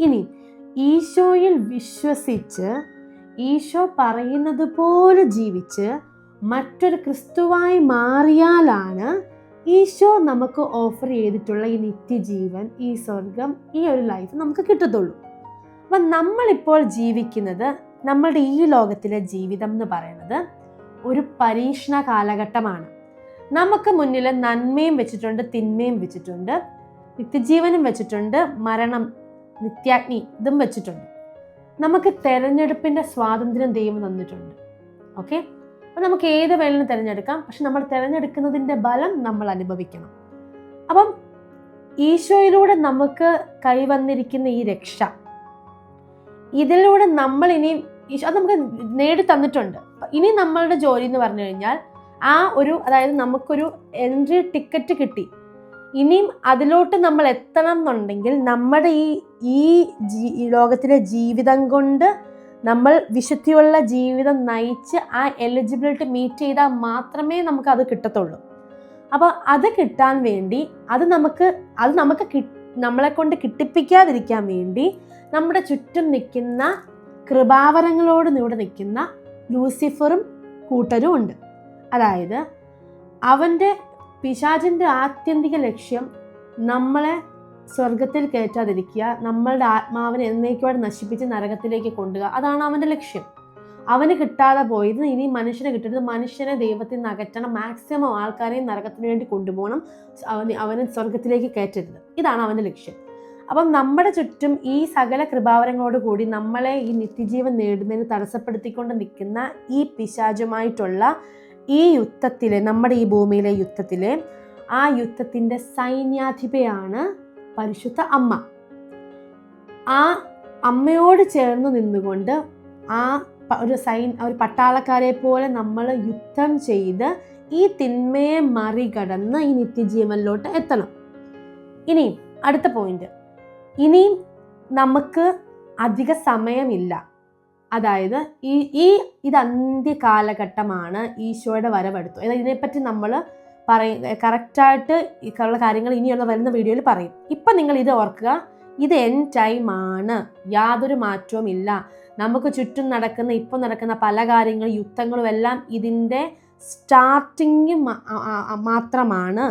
ഇനി ഈശോയിൽ വിശ്വസിച്ച് ഈശോ പറയുന്നത് പോലെ ജീവിച്ച് മറ്റൊരു ക്രിസ്തുവായി മാറിയാലാണ് ഈശോ നമുക്ക് ഓഫർ ചെയ്തിട്ടുള്ള ഈ നിത്യജീവൻ, ഈ സ്വർഗം, ഈ ഒരു ലൈഫ് നമുക്ക് കിട്ടത്തുള്ളൂ. അപ്പം നമ്മളിപ്പോൾ ജീവിക്കുന്നത്, നമ്മളുടെ ഈ ലോകത്തിലെ ജീവിതം എന്ന് പറയുന്നത് ഒരു പരീക്ഷണ കാലഘട്ടമാണ്. നമുക്ക് മുന്നിൽ നന്മയും വെച്ചിട്ടുണ്ട്, തിന്മയും വെച്ചിട്ടുണ്ട്, നിത്യജീവനും വെച്ചിട്ടുണ്ട്, മരണം, നിത്യാഗ്നി ഇതും വെച്ചിട്ടുണ്ട്. നമുക്ക് തെരഞ്ഞെടുപ്പിന്റെ സ്വാതന്ത്ര്യം ദൈവം തന്നിട്ടുണ്ട്. ഓക്കെ, അപ്പം നമുക്ക് ഏത് വേണമെങ്കിലും തിരഞ്ഞെടുക്കാം. പക്ഷെ നമ്മൾ തിരഞ്ഞെടുക്കുന്നതിൻ്റെ ബലം നമ്മൾ അനുഭവിക്കണം. അപ്പം ഈശോയിലൂടെ നമുക്ക് കൈവന്നിരിക്കുന്ന ഈ രക്ഷ, ഇതിലൂടെ നമ്മൾ അത് നമുക്ക് നേടി തന്നിട്ടുണ്ട്. ഇനി നമ്മളുടെ ജോലി എന്ന് പറഞ്ഞു കഴിഞ്ഞാൽ അതായത് നമുക്കൊരു എൻട്രി ടിക്കറ്റ് കിട്ടി. ഇനിയും അതിലോട്ട് നമ്മൾ എത്തണം എന്നുണ്ടെങ്കിൽ നമ്മുടെ ഈ ലോകത്തിലെ ജീവിതം കൊണ്ട് നമ്മൾ വിശുദ്ധിയുള്ള ജീവിതം നയിച്ച് ആ എലിജിബിലിറ്റി മീറ്റ് ചെയ്താൽ മാത്രമേ നമുക്ക് അത് കിട്ടത്തുള്ളൂ. അപ്പോൾ അത് കിട്ടാൻ വേണ്ടി നമ്മളെ കൊണ്ട് കിട്ടിപ്പിക്കാതിരിക്കാൻ വേണ്ടി നമ്മുടെ ചുറ്റും നിൽക്കുന്ന കൃപാവരങ്ങളോട് ഇവിടെ നിൽക്കുന്ന ലൂസിഫറും കൂട്ടരും ഉണ്ട്. അതായത് പിശാചിന്റെ ആത്യന്തിക ലക്ഷ്യം നമ്മളെ സ്വർഗത്തിൽ കയറ്റാതിരിക്കുക, നമ്മളുടെ ആത്മാവിനെ എന്നേക്കുമായിട്ട് നശിപ്പിച്ച് നരകത്തിലേക്ക് കൊണ്ടുപോകുക. അതാണ് അവൻ്റെ ലക്ഷ്യം. അവന് കിട്ടാതെ പോയത് ഇനി മനുഷ്യനെ കിട്ടരുത്, മനുഷ്യനെ ദൈവത്തിൽ നിന്ന് അകറ്റണം, മാക്സിമം ആൾക്കാരെയും നരകത്തിന് വേണ്ടി കൊണ്ടുപോകണം, അവന് സ്വർഗത്തിലേക്ക് കയറ്റരുത്. ഇതാണ് അവൻ്റെ ലക്ഷ്യം. അപ്പം നമ്മുടെ ചുറ്റും ഈ സകല കൃപാവരങ്ങളോട് കൂടി നമ്മളെ ഈ നിത്യജീവൻ നേടുന്നതിന് തടസ്സപ്പെടുത്തിക്കൊണ്ട് നിൽക്കുന്ന ഈ പിശാചുമായിട്ടുള്ള ഈ യുദ്ധത്തിലെ, നമ്മുടെ ഈ ഭൂമിയിലെ യുദ്ധത്തിലെ ആ യുദ്ധത്തിൻ്റെ സൈന്യാധിപയാണ് പരിശുദ്ധ അമ്മ. ആ അമ്മയോട് ചേർന്ന് നിന്നുകൊണ്ട് ഒരു പട്ടാളക്കാരെ പോലെ നമ്മൾ യുദ്ധം ചെയ്ത് ഈ തിന്മയെ മറികടന്ന് ഈ നിത്യജീവനിലോട്ട് എത്തണം. ഇനിയും അടുത്ത പോയിന്റ്, ഇനിയും നമുക്ക് അധിക സമയമില്ല. അതായത് ഇത് അന്ത്യകാലഘട്ടമാണ്, ഈശോയുടെ വരവെടുത്തു. ഇതിനെപ്പറ്റി നമ്മൾ കറക്റ്റായിട്ട് ഉള്ള കാര്യങ്ങൾ ഇനിയുള്ള വരുന്ന വീഡിയോയിൽ പറയും. ഇപ്പം നിങ്ങൾ ഇത് ഓർക്കുക, ഇത് എൻഡ് ടൈമാണ്, യാതൊരു മാറ്റവും ഇല്ല. നമുക്ക് ചുറ്റും ഇപ്പം നടക്കുന്ന പല കാര്യങ്ങളും, യുദ്ധങ്ങളും എല്ലാം ഇതിൻ്റെ സ്റ്റാർട്ടിങ് മാത്രമാണ്.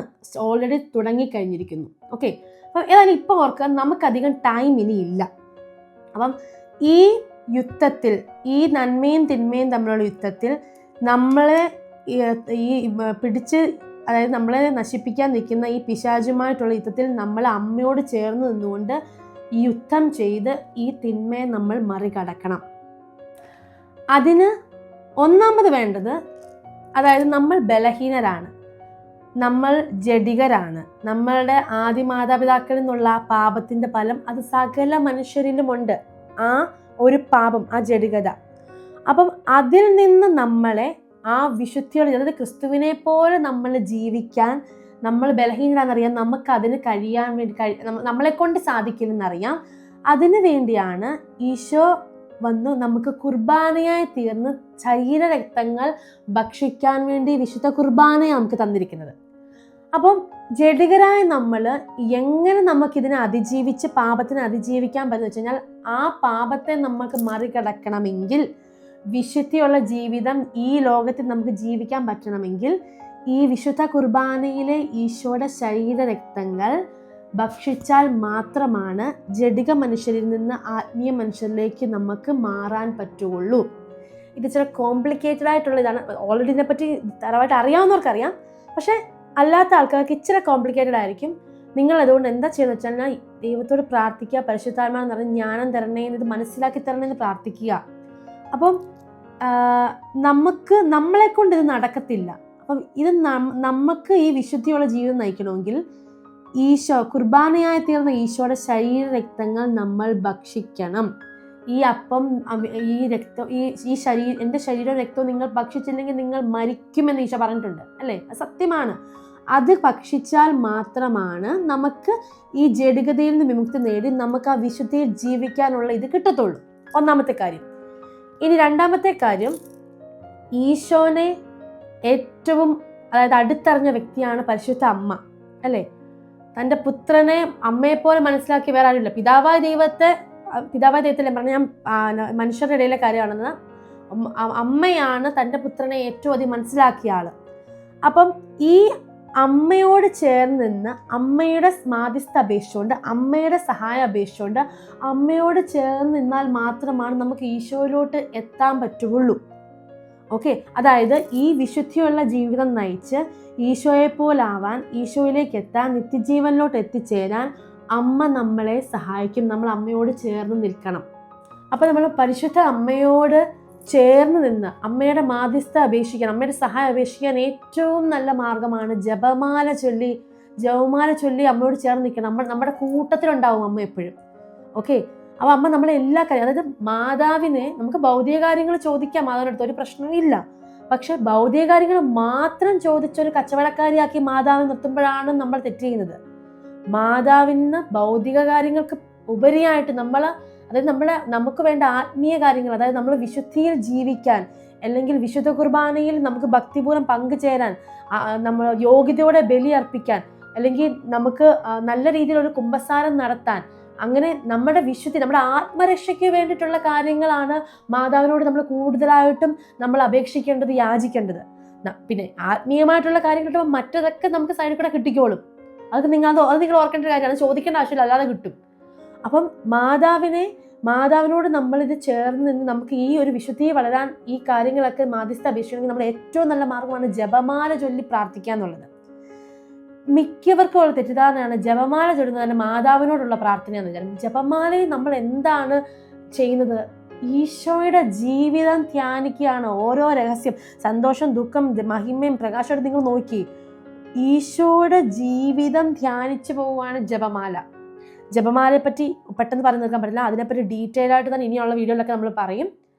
ഓൾറെഡി തുടങ്ങിക്കഴിഞ്ഞിരിക്കുന്നു. ഓക്കെ, അപ്പം ഏതായാലും ഇപ്പം ഓർക്കുക, നമുക്കധികം ടൈം ഇനിയില്ല. അപ്പം ഈ യുദ്ധത്തിൽ, ഈ നന്മയും തിന്മയും തമ്മിലുള്ള യുദ്ധത്തിൽ നമ്മളെ അതായത് നമ്മളെ നശിപ്പിക്കാൻ നിൽക്കുന്ന ഈ പിശാചുമായിട്ടുള്ള യുദ്ധത്തിൽ നമ്മൾ അമ്മയോട് ചേർന്ന് നിന്നുകൊണ്ട് ഈ യുദ്ധം ചെയ്ത് ഈ തിന്മയെ നമ്മൾ മറികടക്കണം. അതിന് ഒന്നാമത് വേണ്ടത്, അതായത് നമ്മൾ ബലഹീനരാണ്, നമ്മൾ ജഡികരാണ്, നമ്മളുടെ ആദിമാതാപിതാക്കളിൽ നിന്നുള്ള ആ പാപത്തിൻ്റെ ഫലം അത് സകല മനുഷ്യരിലുമുണ്ട്. ആ ഒരു പാപം, ആ ജഡികത. അപ്പം അതിൽ നിന്ന് നമ്മളെ ആ വിശുദ്ധിയോടെ, അതായത് ക്രിസ്തുവിനെ പോലെ നമ്മൾ ജീവിക്കാൻ നമ്മൾ ബലഹീനരാണെന്നറിയാം, നമുക്ക് അതിന് കഴിയാൻ വേണ്ടി നമ്മളെ കൊണ്ട് സാധിക്കില്ലെന്നറിയാം. അതിനു വേണ്ടിയാണ് ഈശോ വന്നു നമുക്ക് കുർബാനയായി തീർന്ന് ശരീരരക്തങ്ങൾ ഭക്ഷിക്കാൻ വേണ്ടി വിശുദ്ധ കുർബാനയെ നമുക്ക് തന്നിരിക്കുന്നത്. അപ്പം ജഡികരായ നമ്മൾ എങ്ങനെ നമുക്കിതിനെ അതിജീവിച്ച് പാപത്തിനെ അതിജീവിക്കാൻ പറ്റുന്ന വെച്ച് കഴിഞ്ഞാൽ, ആ പാപത്തെ നമുക്ക് മറികടക്കണമെങ്കിൽ, വിശുദ്ധിയുള്ള ജീവിതം ഈ ലോകത്തിൽ നമുക്ക് ജീവിക്കാൻ പറ്റണമെങ്കിൽ, ഈ വിശുദ്ധ കുർബാനയിലെ ഈശോയുടെ ശരീരരക്തങ്ങൾ ഭക്ഷിച്ചാൽ മാത്രമാണ് ജഡിക മനുഷ്യരിൽ നിന്ന് ആത്മീയ മനുഷ്യരിലേക്ക് നമുക്ക് മാറാൻ പറ്റുള്ളൂ. ഇത് ചില കോംപ്ലിക്കേറ്റഡ് ആയിട്ടുള്ള ഇതാണ്. ഓൾറെഡി ഇതിനെപ്പറ്റി തറവായിട്ട് അറിയാവുന്നവർക്കറിയാം, പക്ഷേ അല്ലാത്ത ആൾക്കാർക്ക് ഇച്ചിരി കോംപ്ലിക്കേറ്റഡ് ആയിരിക്കും. നിങ്ങൾ അതുകൊണ്ട് എന്താ ചെയ്യുന്നത് വെച്ചാൽ, ദൈവത്തോട് പ്രാർത്ഥിക്കുക, പരിശുദ്ധാത്മാവെന്ന് പറഞ്ഞ് ജ്ഞാനം തരണേ, ഇത് മനസ്സിലാക്കി തരണേ എന്ന് പ്രാർത്ഥിക്കുക. അപ്പം നമ്മളെ കൊണ്ട് ഇത് നടക്കത്തില്ല. അപ്പം ഇത് നമുക്ക് ഈ വിശുദ്ധിയുള്ള ജീവിതം നയിക്കണമെങ്കിൽ ഈശോ കുർബാനയായി തീർന്ന ഈശോയുടെ ശരീരരക്തങ്ങൾ നമ്മൾ ഭക്ഷിക്കണം. ഈ അപ്പം, ഈ രക്തം, എൻ്റെ ശരീരവും രക്തവും നിങ്ങൾ ഭക്ഷിച്ചില്ലെങ്കിൽ നിങ്ങൾ മരിക്കുമെന്ന് ഈശോ പറഞ്ഞിട്ടുണ്ട്, അല്ലേ? സത്യമാണ്. അത് ഭക്ഷിച്ചാൽ മാത്രമാണ് നമുക്ക് ഈ ജഡികതയിൽ നിന്ന് വിമുക്തി നേടി നമുക്ക് ആ വിശുദ്ധിയിൽ ജീവിക്കാനുള്ള ഇത് കിട്ടത്തുള്ളൂ. ഒന്നാമത്തെ കാര്യം. ഇനി രണ്ടാമത്തെ കാര്യം, ഈശോനെ ഏറ്റവും അടുത്തറിഞ്ഞ വ്യക്തിയാണ് പരിശുദ്ധ അമ്മ, അല്ലേ? തൻ്റെ പുത്രനെ അമ്മയെപ്പോലെ മനസ്സിലാക്കി വേറെ ആരുമില്ല. പിതാവായ ദൈവത്തിലെ പറഞ്ഞ ഞാൻ മനുഷ്യരുടെ ഇടയിലെ കാര്യമാണെന്ന്, അമ്മയാണ് തൻ്റെ പുത്രനെ ഏറ്റവും അധികം മനസ്സിലാക്കിയ ആള്. അപ്പം ഈ അമ്മയോട് ചേർന്ന് നിന്ന് അമ്മയുടെ മാധ്യസ്ഥ അപേക്ഷിച്ചുകൊണ്ട്, അമ്മയുടെ സഹായം അപേക്ഷിച്ചുകൊണ്ട്, അമ്മയോട് ചേർന്ന് നിന്നാൽ മാത്രമാണ് നമുക്ക് ഈശോയിലോട്ട് എത്താൻ പറ്റുള്ളൂ. ഓക്കെ, അതായത് ഈ വിശുദ്ധിയുള്ള ജീവിതം നയിച്ച് ഈശോയെപ്പോലാവാൻ, ഈശോയിലേക്ക് എത്താൻ, നിത്യജീവനിലോട്ട് എത്തിച്ചേരാൻ അമ്മ നമ്മളെ സഹായിക്കും. നമ്മൾ അമ്മയോട് ചേർന്ന് നിൽക്കണം. അപ്പോൾ നമ്മൾ പരിശുദ്ധ അമ്മയോട് ചേർന്ന് നിന്ന് അമ്മയുടെ മാധ്യസ്ഥ അപേക്ഷിക്കാൻ, അമ്മയുടെ സഹായം അപേക്ഷിക്കാൻ ഏറ്റവും നല്ല മാർഗമാണ് ജപമാല ചൊല്ലി അമ്മയോട് ചേർന്ന് നിൽക്കണം. നമ്മുടെ കൂട്ടത്തിലുണ്ടാവും അമ്മ എപ്പോഴും. ഓക്കെ, അപ്പോൾ അമ്മ നമ്മളെ എല്ലാ കാര്യം, അതായത് മാതാവിനെ നമുക്ക് ഭൗതിക കാര്യങ്ങൾ ചോദിക്കാം, മാതാവിനടുത്ത് ഒരു പ്രശ്നവും ഇല്ല. പക്ഷെ ഭൗതിക കാര്യങ്ങൾ മാത്രം ചോദിച്ചൊരു കച്ചവടക്കാരിയാക്കി മാതാവിനെ നിർത്തുമ്പോഴാണ് നമ്മൾ തെറ്റ് ചെയ്യുന്നത്. മാതാവിന് ഭൗതിക കാര്യങ്ങൾക്ക് ഉപരിയായിട്ട് അതായത് നമുക്ക് വേണ്ട ആത്മീയ കാര്യങ്ങൾ, അതായത് നമ്മൾ വിശുദ്ധിയിൽ ജീവിക്കാൻ, അല്ലെങ്കിൽ വിശുദ്ധ കുർബാനയിൽ നമുക്ക് ഭക്തിപൂർവ്വം പങ്കുചേരാൻ, നമ്മൾ യോഗ്യതയോടെ ബലി അർപ്പിക്കാൻ, അല്ലെങ്കിൽ നമുക്ക് നല്ല രീതിയിലൊരു കുമ്പസാരം നടത്താൻ, അങ്ങനെ നമ്മുടെ വിശുദ്ധി, നമ്മുടെ ആത്മരക്ഷയ്ക്ക് വേണ്ടിയിട്ടുള്ള കാര്യങ്ങളാണ് മാതാവിനോട് നമ്മൾ കൂടുതലായിട്ടും നമ്മൾ അപേക്ഷിക്കേണ്ടത്, യാചിക്കേണ്ടത്. പിന്നെ ആത്മീയമായിട്ടുള്ള കാര്യങ്ങൾ കിട്ടുമ്പോൾ മറ്റതൊക്കെ നമുക്ക് സൈഡിൽ കൂടെ കിട്ടിക്കോളും. അത് നിങ്ങൾ ഓർക്കേണ്ട കാര്യമാണ്, ചോദിക്കേണ്ട ആവശ്യമില്ല, അല്ലാതെ കിട്ടും. അപ്പം മാതാവിനോട് നമ്മളിത് ചേർന്ന് നിന്ന് നമുക്ക് ഈ ഒരു വിശുദ്ധിയെ വളരാൻ, ഈ കാര്യങ്ങളൊക്കെ മാധ്യസ്ഥ അപേക്ഷിക്കണമെങ്കിൽ നമ്മുടെ ഏറ്റവും നല്ല മാർഗമാണ് ജപമാല ചൊല്ലി പ്രാർത്ഥിക്കുക എന്നുള്ളത്. മിക്കവർക്കും ഉള്ള തെറ്റിദ്ധാരണയാണ് ജപമാല ചൊല്ലുന്നത് തന്നെ മാതാവിനോടുള്ള പ്രാർത്ഥനയാണെന്ന് വിചാരിക്കും. ജപമാലയിൽ നമ്മൾ എന്താണ് ചെയ്യുന്നത്? ഈശോയുടെ ജീവിതം ധ്യാനിക്കുകയാണ്. ഓരോ രഹസ്യം, സന്തോഷം, ദുഃഖം, മഹിമയും പ്രകാശവും നിങ്ങൾ നോക്കി ഈശോയുടെ ജീവിതം ധ്യാനിച്ചു പോവുകയാണ് ജപമാല. ജപമാലയെ പറ്റി പെട്ടെന്ന് പറഞ്ഞു തീർക്കാൻ പറ്റില്ല, അതിനെപ്പറ്റി ഡീറ്റെയിൽ ആയിട്ട് തന്നെ ഇനിയുള്ള വീഡിയോയിലൊക്കെ നമ്മൾ പറയും.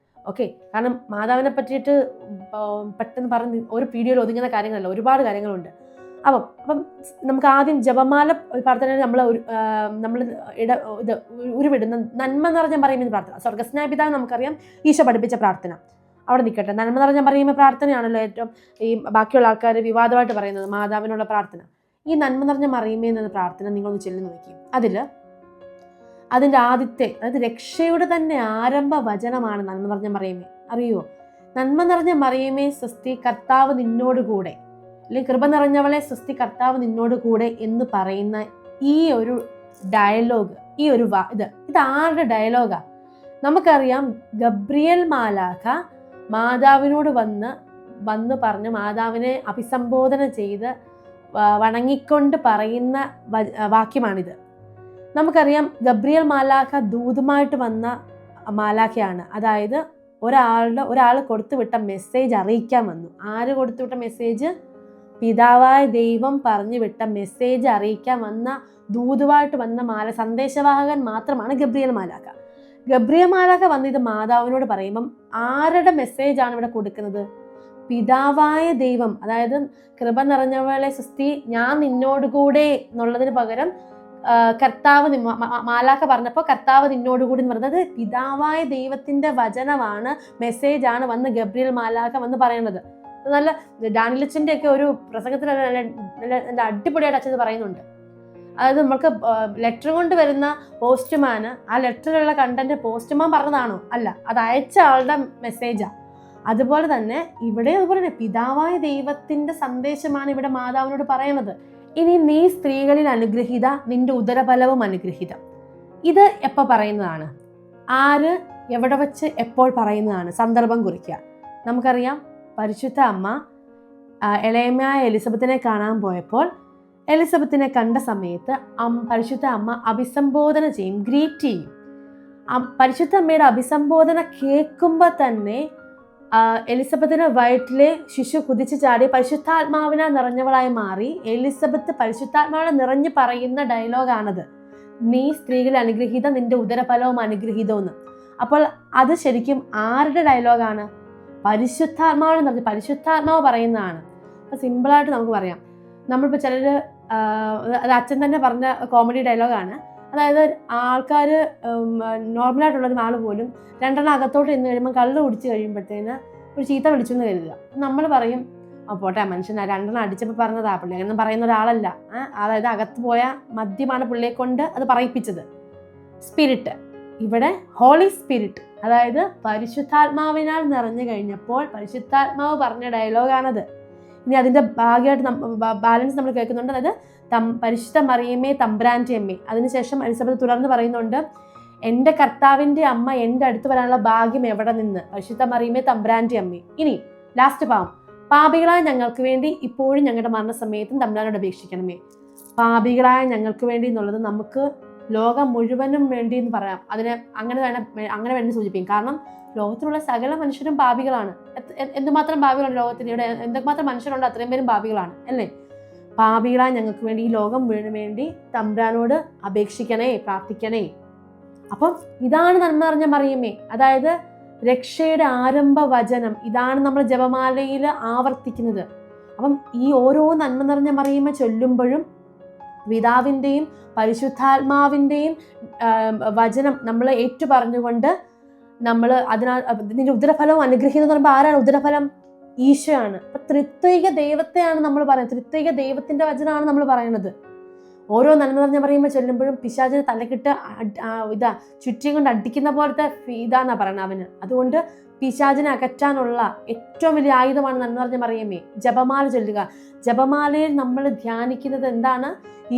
ഓക്കെ, കാരണം മാതാവിനെ പറ്റിയിട്ട് പെട്ടെന്ന് പറഞ്ഞ് ഒരു വീഡിയോയിൽ ഒതുങ്ങുന്ന കാര്യങ്ങളല്ല, ഒരുപാട് കാര്യങ്ങളുണ്ട്. അപ്പം നമുക്ക് ആദ്യം ജപമാല പ്രാർത്ഥന നമ്മൾ ഉരുവിടുന്ന നന്മ നിറഞ്ഞ പറയുമ്പോൾ പ്രാർത്ഥന. സ്വർഗസ്നായ പിതാവ് നമുക്കറിയാം, ഈശോ പഠിപ്പിച്ച പ്രാർത്ഥന അവിടെ നിൽക്കട്ടെ. നന്മ നിറഞ്ഞ പറയുമ്പോൾ പ്രാർത്ഥനയാണല്ലോ ഏറ്റവും ഈ ബാക്കിയുള്ള ആൾക്കാർ വിവാദമായിട്ട് പറയുന്നത്, മാതാവിനുള്ള പ്രാർത്ഥന. ഈ നന്മ നിറഞ്ഞ മറിയമേ എന്ന പ്രാർത്ഥന നിങ്ങളൊന്ന് ചൊല്ലി നോക്കി. അതിൻ്റെ ആദ്യത്തെ, അതായത് രക്ഷയുടെ തന്നെ ആരംഭ വചനമാണ് നന്മ നിറഞ്ഞ മറിയമേ. അറിയുമോ? നന്മ നിറഞ്ഞ മറിയമേ സ്വസ്തി, കർത്താവ് നിന്നോട് കൂടെ, അല്ലെങ്കിൽ കൃപ നിറഞ്ഞവളെ സ്വസ്തി, കർത്താവ് നിന്നോട് കൂടെ എന്ന് പറയുന്ന ഈ ഒരു ഡയലോഗ്, ഈ ഒരു ഇത് ആരുടെ ഡയലോഗാ? നമുക്കറിയാം, ഗബ്രിയേൽ മാലാഖ മാതാവിനോട് വന്ന് പറഞ്ഞ് മാതാവിനെ അഭിസംബോധന ചെയ്ത് വണങ്ങിക്കൊണ്ട് പറയുന്ന വാക്യമാണിത്. നമുക്കറിയാം, ഗബ്രിയേൽ മാലാഖ ദൂതുമായിട്ട് വന്ന മാലാഖയാണ്. അതായത് ഒരാൾ കൊടുത്തുവിട്ട മെസ്സേജ് അറിയിക്കാൻ വന്നു. ആര് കൊടുത്തുവിട്ട മെസ്സേജ്? പിതാവായ ദൈവം പറഞ്ഞു വിട്ട മെസ്സേജ് അറിയിക്കാൻ വന്ന, ദൂതുവായിട്ട് വന്ന സന്ദേശവാഹകൻ മാത്രമാണ് ഗബ്രിയേൽ മാലാഖ. ഗബ്രിയേൽ മാലാഖ വന്ന് ഇത് മാതാവിനോട് പറയുമ്പം ആരുടെ മെസ്സേജാണ് ഇവിടെ കൊടുക്കുന്നത്? പിതാവായ ദൈവം, അതായത് കൃപ നിറഞ്ഞവളെ സ്വസ്തി, ഞാൻ നിന്നോട് കൂടെ എന്നുള്ളതിന് പകരം കർത്താവ്, മാലാഖ പറഞ്ഞപ്പോൾ കർത്താവ് നിന്നോടുകൂടി എന്ന് പറഞ്ഞത് പിതാവായ ദൈവത്തിന്റെ വചനമാണ്, മെസ്സേജാണ് വന്ന് ഗബ്രിയേൽ മാലാഖ വന്ന് പറയുന്നത്. നല്ല ഡാനിലച്ചൻ്റെ ഒക്കെ ഒരു പ്രസംഗത്തിൽ നല്ല അടിപൊളിയായിട്ട് അച്ഛൻ പറയുന്നുണ്ട്. അതായത് നമുക്ക് ലെറ്റർ കൊണ്ട് വരുന്ന പോസ്റ്റ്മാന് ആ ലെറ്ററിലുള്ള കണ്ടന്റ് പോസ്റ്റ്മാൻ പറഞ്ഞതാണോ? അല്ല, അത് അയച്ച ആളുടെ മെസ്സേജാ. അതുപോലെ തന്നെ ഇവിടെ അതുപോലെ തന്നെ പിതാവായ ദൈവത്തിന്റെ സന്ദേശമാണ് ഇവിടെ മാതാവിനോട് പറയുന്നത്. ഇനി നീ സ്ത്രീകളിൽ അനുഗ്രഹീത, നിന്റെ ഉദരഫലവും അനുഗ്രഹീതം. ഇത് എപ്പോൾ പറയുന്നതാണ്? ആര്, എവിടെ വെച്ച്, എപ്പോൾ പറയുന്നതാണ്? സന്ദർഭം കുറിക്കുക. നമുക്കറിയാം, പരിശുദ്ധ അമ്മ ഇളയമ്മയായ എലിസബത്തിനെ കാണാൻ പോയപ്പോൾ എലിസബത്തിനെ കണ്ട സമയത്ത് പരിശുദ്ധ അമ്മ അഭിസംബോധന ചെയ്യും, ഗ്രീറ്റ് ചെയ്യും. പരിശുദ്ധ അമ്മയുടെ അഭിസംബോധന കേൾക്കുമ്പോൾ തന്നെ എലിസബത്തിന്റെ വയറ്റിലെ ശിശു കുതിച്ചു ചാടി പരിശുദ്ധാത്മാവിനാൽ നിറഞ്ഞവളായി മാറി. എലിസബത്ത് പരിശുദ്ധാത്മാവിനെ നിറഞ്ഞു പറയുന്ന ഡയലോഗാണത്. നീ സ്ത്രീകൾ അനുഗ്രഹീത, നിന്റെ ഉദരഫലവും അനുഗ്രഹീതമെന്ന്. അപ്പോൾ അത് ശരിക്കും ആരുടെ ഡയലോഗാണ്? പരിശുദ്ധാത്മാവിനെ നിറഞ്ഞ് പരിശുദ്ധാത്മാവ് പറയുന്നതാണ്. അപ്പോൾ സിമ്പിളായിട്ട് നമുക്ക് പറയാം. നമ്മളിപ്പോൾ ചിലർ, അത് അച്ഛൻ തന്നെ പറഞ്ഞ കോമഡി ഡയലോഗാണ്. അതായത് ആൾക്കാർ നോർമലായിട്ടുള്ളൊരു ആൾ പോലും രണ്ടെണ്ണം അകത്തോട്ട് ഇന്ന് കഴിയുമ്പോൾ കള്ള് കുടിച്ച് കഴിയുമ്പോഴത്തേന് ഒരു ചീത്ത വിളിച്ചു എന്ന് കരുതുക. നമ്മൾ പറയും, പോട്ടെ മനുഷ്യൻ രണ്ടെണ്ണം അടിച്ചപ്പോൾ പറഞ്ഞതാ, പുള്ളി അങ്ങനെ പറയുന്ന ഒരാളല്ല. അതായത് അകത്ത് പോയ മദ്യമാണ് പുള്ളിയെ കൊണ്ട് അത് പറയിപ്പിച്ചത്. സ്പിരിറ്റ്, ഇവിടെ ഹോളി സ്പിരിറ്റ്, അതായത് പരിശുദ്ധാത്മാവിനാൽ നിറഞ്ഞു കഴിഞ്ഞപ്പോൾ പരിശുദ്ധാത്മാവ് പറഞ്ഞ ഡയലോഗാണത്. ഇനി അതിൻ്റെ ഭാഗമായിട്ട് ബാലൻസ് നമ്മൾ കേൾക്കുന്നുണ്ട്. അതായത് പരിശുദ്ധ മറിയമ്മേ തമ്പുരാൻ്റെ അമ്മേ. അതിനുശേഷം എലിസബത്ത് തുടർന്ന് പറയുന്നുണ്ട്, എൻ്റെ കർത്താവിൻ്റെ അമ്മ എൻ്റെ അടുത്ത് വരാനുള്ള ഭാഗ്യം എവിടെ നിന്ന്? പരിശുദ്ധ മറിയമ്മേ തമ്പുരാൻ്റെ അമ്മേ. ഇനി ലാസ്റ്റ് പാപികളായ ഞങ്ങൾക്ക് വേണ്ടി ഇപ്പോഴും ഞങ്ങളുടെ മരണസമയത്തും തമ്പുരാനോട് അപേക്ഷിക്കണമേ. പാപികളായ ഞങ്ങൾക്ക് വേണ്ടി എന്നുള്ളത് നമുക്ക് ലോകം മുഴുവനും വേണ്ടി എന്ന് പറയാം. അതിനെ അങ്ങനെ വേണ്ടി സൂചിപ്പിക്കും. കാരണം ലോകത്തിലുള്ള സകല മനുഷ്യരും പാപികളാണ്. എന്തുമാത്രം പാപികളാണ് ലോകത്തിന്? ഇവിടെ എന്തുമാത്രം മനുഷ്യരുണ്ട്, അത്രയും പേരും പാപികളാണ്, അല്ലേ? പാപികളായ ഞങ്ങൾക്ക് വേണ്ടി, ഈ ലോകം മുഴുവൻ വേണ്ടി തമ്പുരാനോട് അപേക്ഷിക്കണേ, പ്രാർത്ഥിക്കണേ. അപ്പം ഇതാണ് നന്മ നിറഞ്ഞ മറിയമ്മേ, അതായത് രക്ഷയുടെ ആരംഭ വചനം. ഇതാണ് നമ്മൾ ജപമാലയിൽ ആവർത്തിക്കുന്നത്. അപ്പം ഈ ഓരോ നന്മ നിറഞ്ഞ മറിയമ്മ ചൊല്ലുമ്പോഴും പിതാവിൻ്റെയും പരിശുദ്ധാത്മാവിൻ്റെയും വചനം നമ്മൾ ഏറ്റുപറഞ്ഞുകൊണ്ട് നമ്മൾ ഇതിൻ്റെ ഉദരഫലവും അനുഗ്രഹിക്കുന്നത് എന്ന് പറയുമ്പോൾ ആരാണ് ഉദരഫലം? ഈശോയാണ്. അപ്പൊ ത്രിത്വിക ദൈവത്തെയാണ് നമ്മൾ പറയുന്നത്. ത്രിത്വിക ദൈവത്തിന്റെ വചനമാണ് നമ്മൾ പറയുന്നത്. ഓരോ നന്മ നിറഞ്ഞ പറയുമ്പോൾ ചൊല്ലുമ്പോഴും പിശാചിന് തലക്കിട്ട് ചുറ്റിയും കൊണ്ട് അടിക്കുന്ന പോലത്തെ ഇതാന്നാ പറയണത് അവന്. അതുകൊണ്ട് പിശാചിനെ അകറ്റാനുള്ള ഏറ്റവും വലിയ ആയുധമാണ് നന്മ നിറഞ്ഞ മറിയമ്മേ. ജപമാല ചൊല്ലുക. ജപമാലയിൽ നമ്മൾ ധ്യാനിക്കുന്നത് എന്താണ്?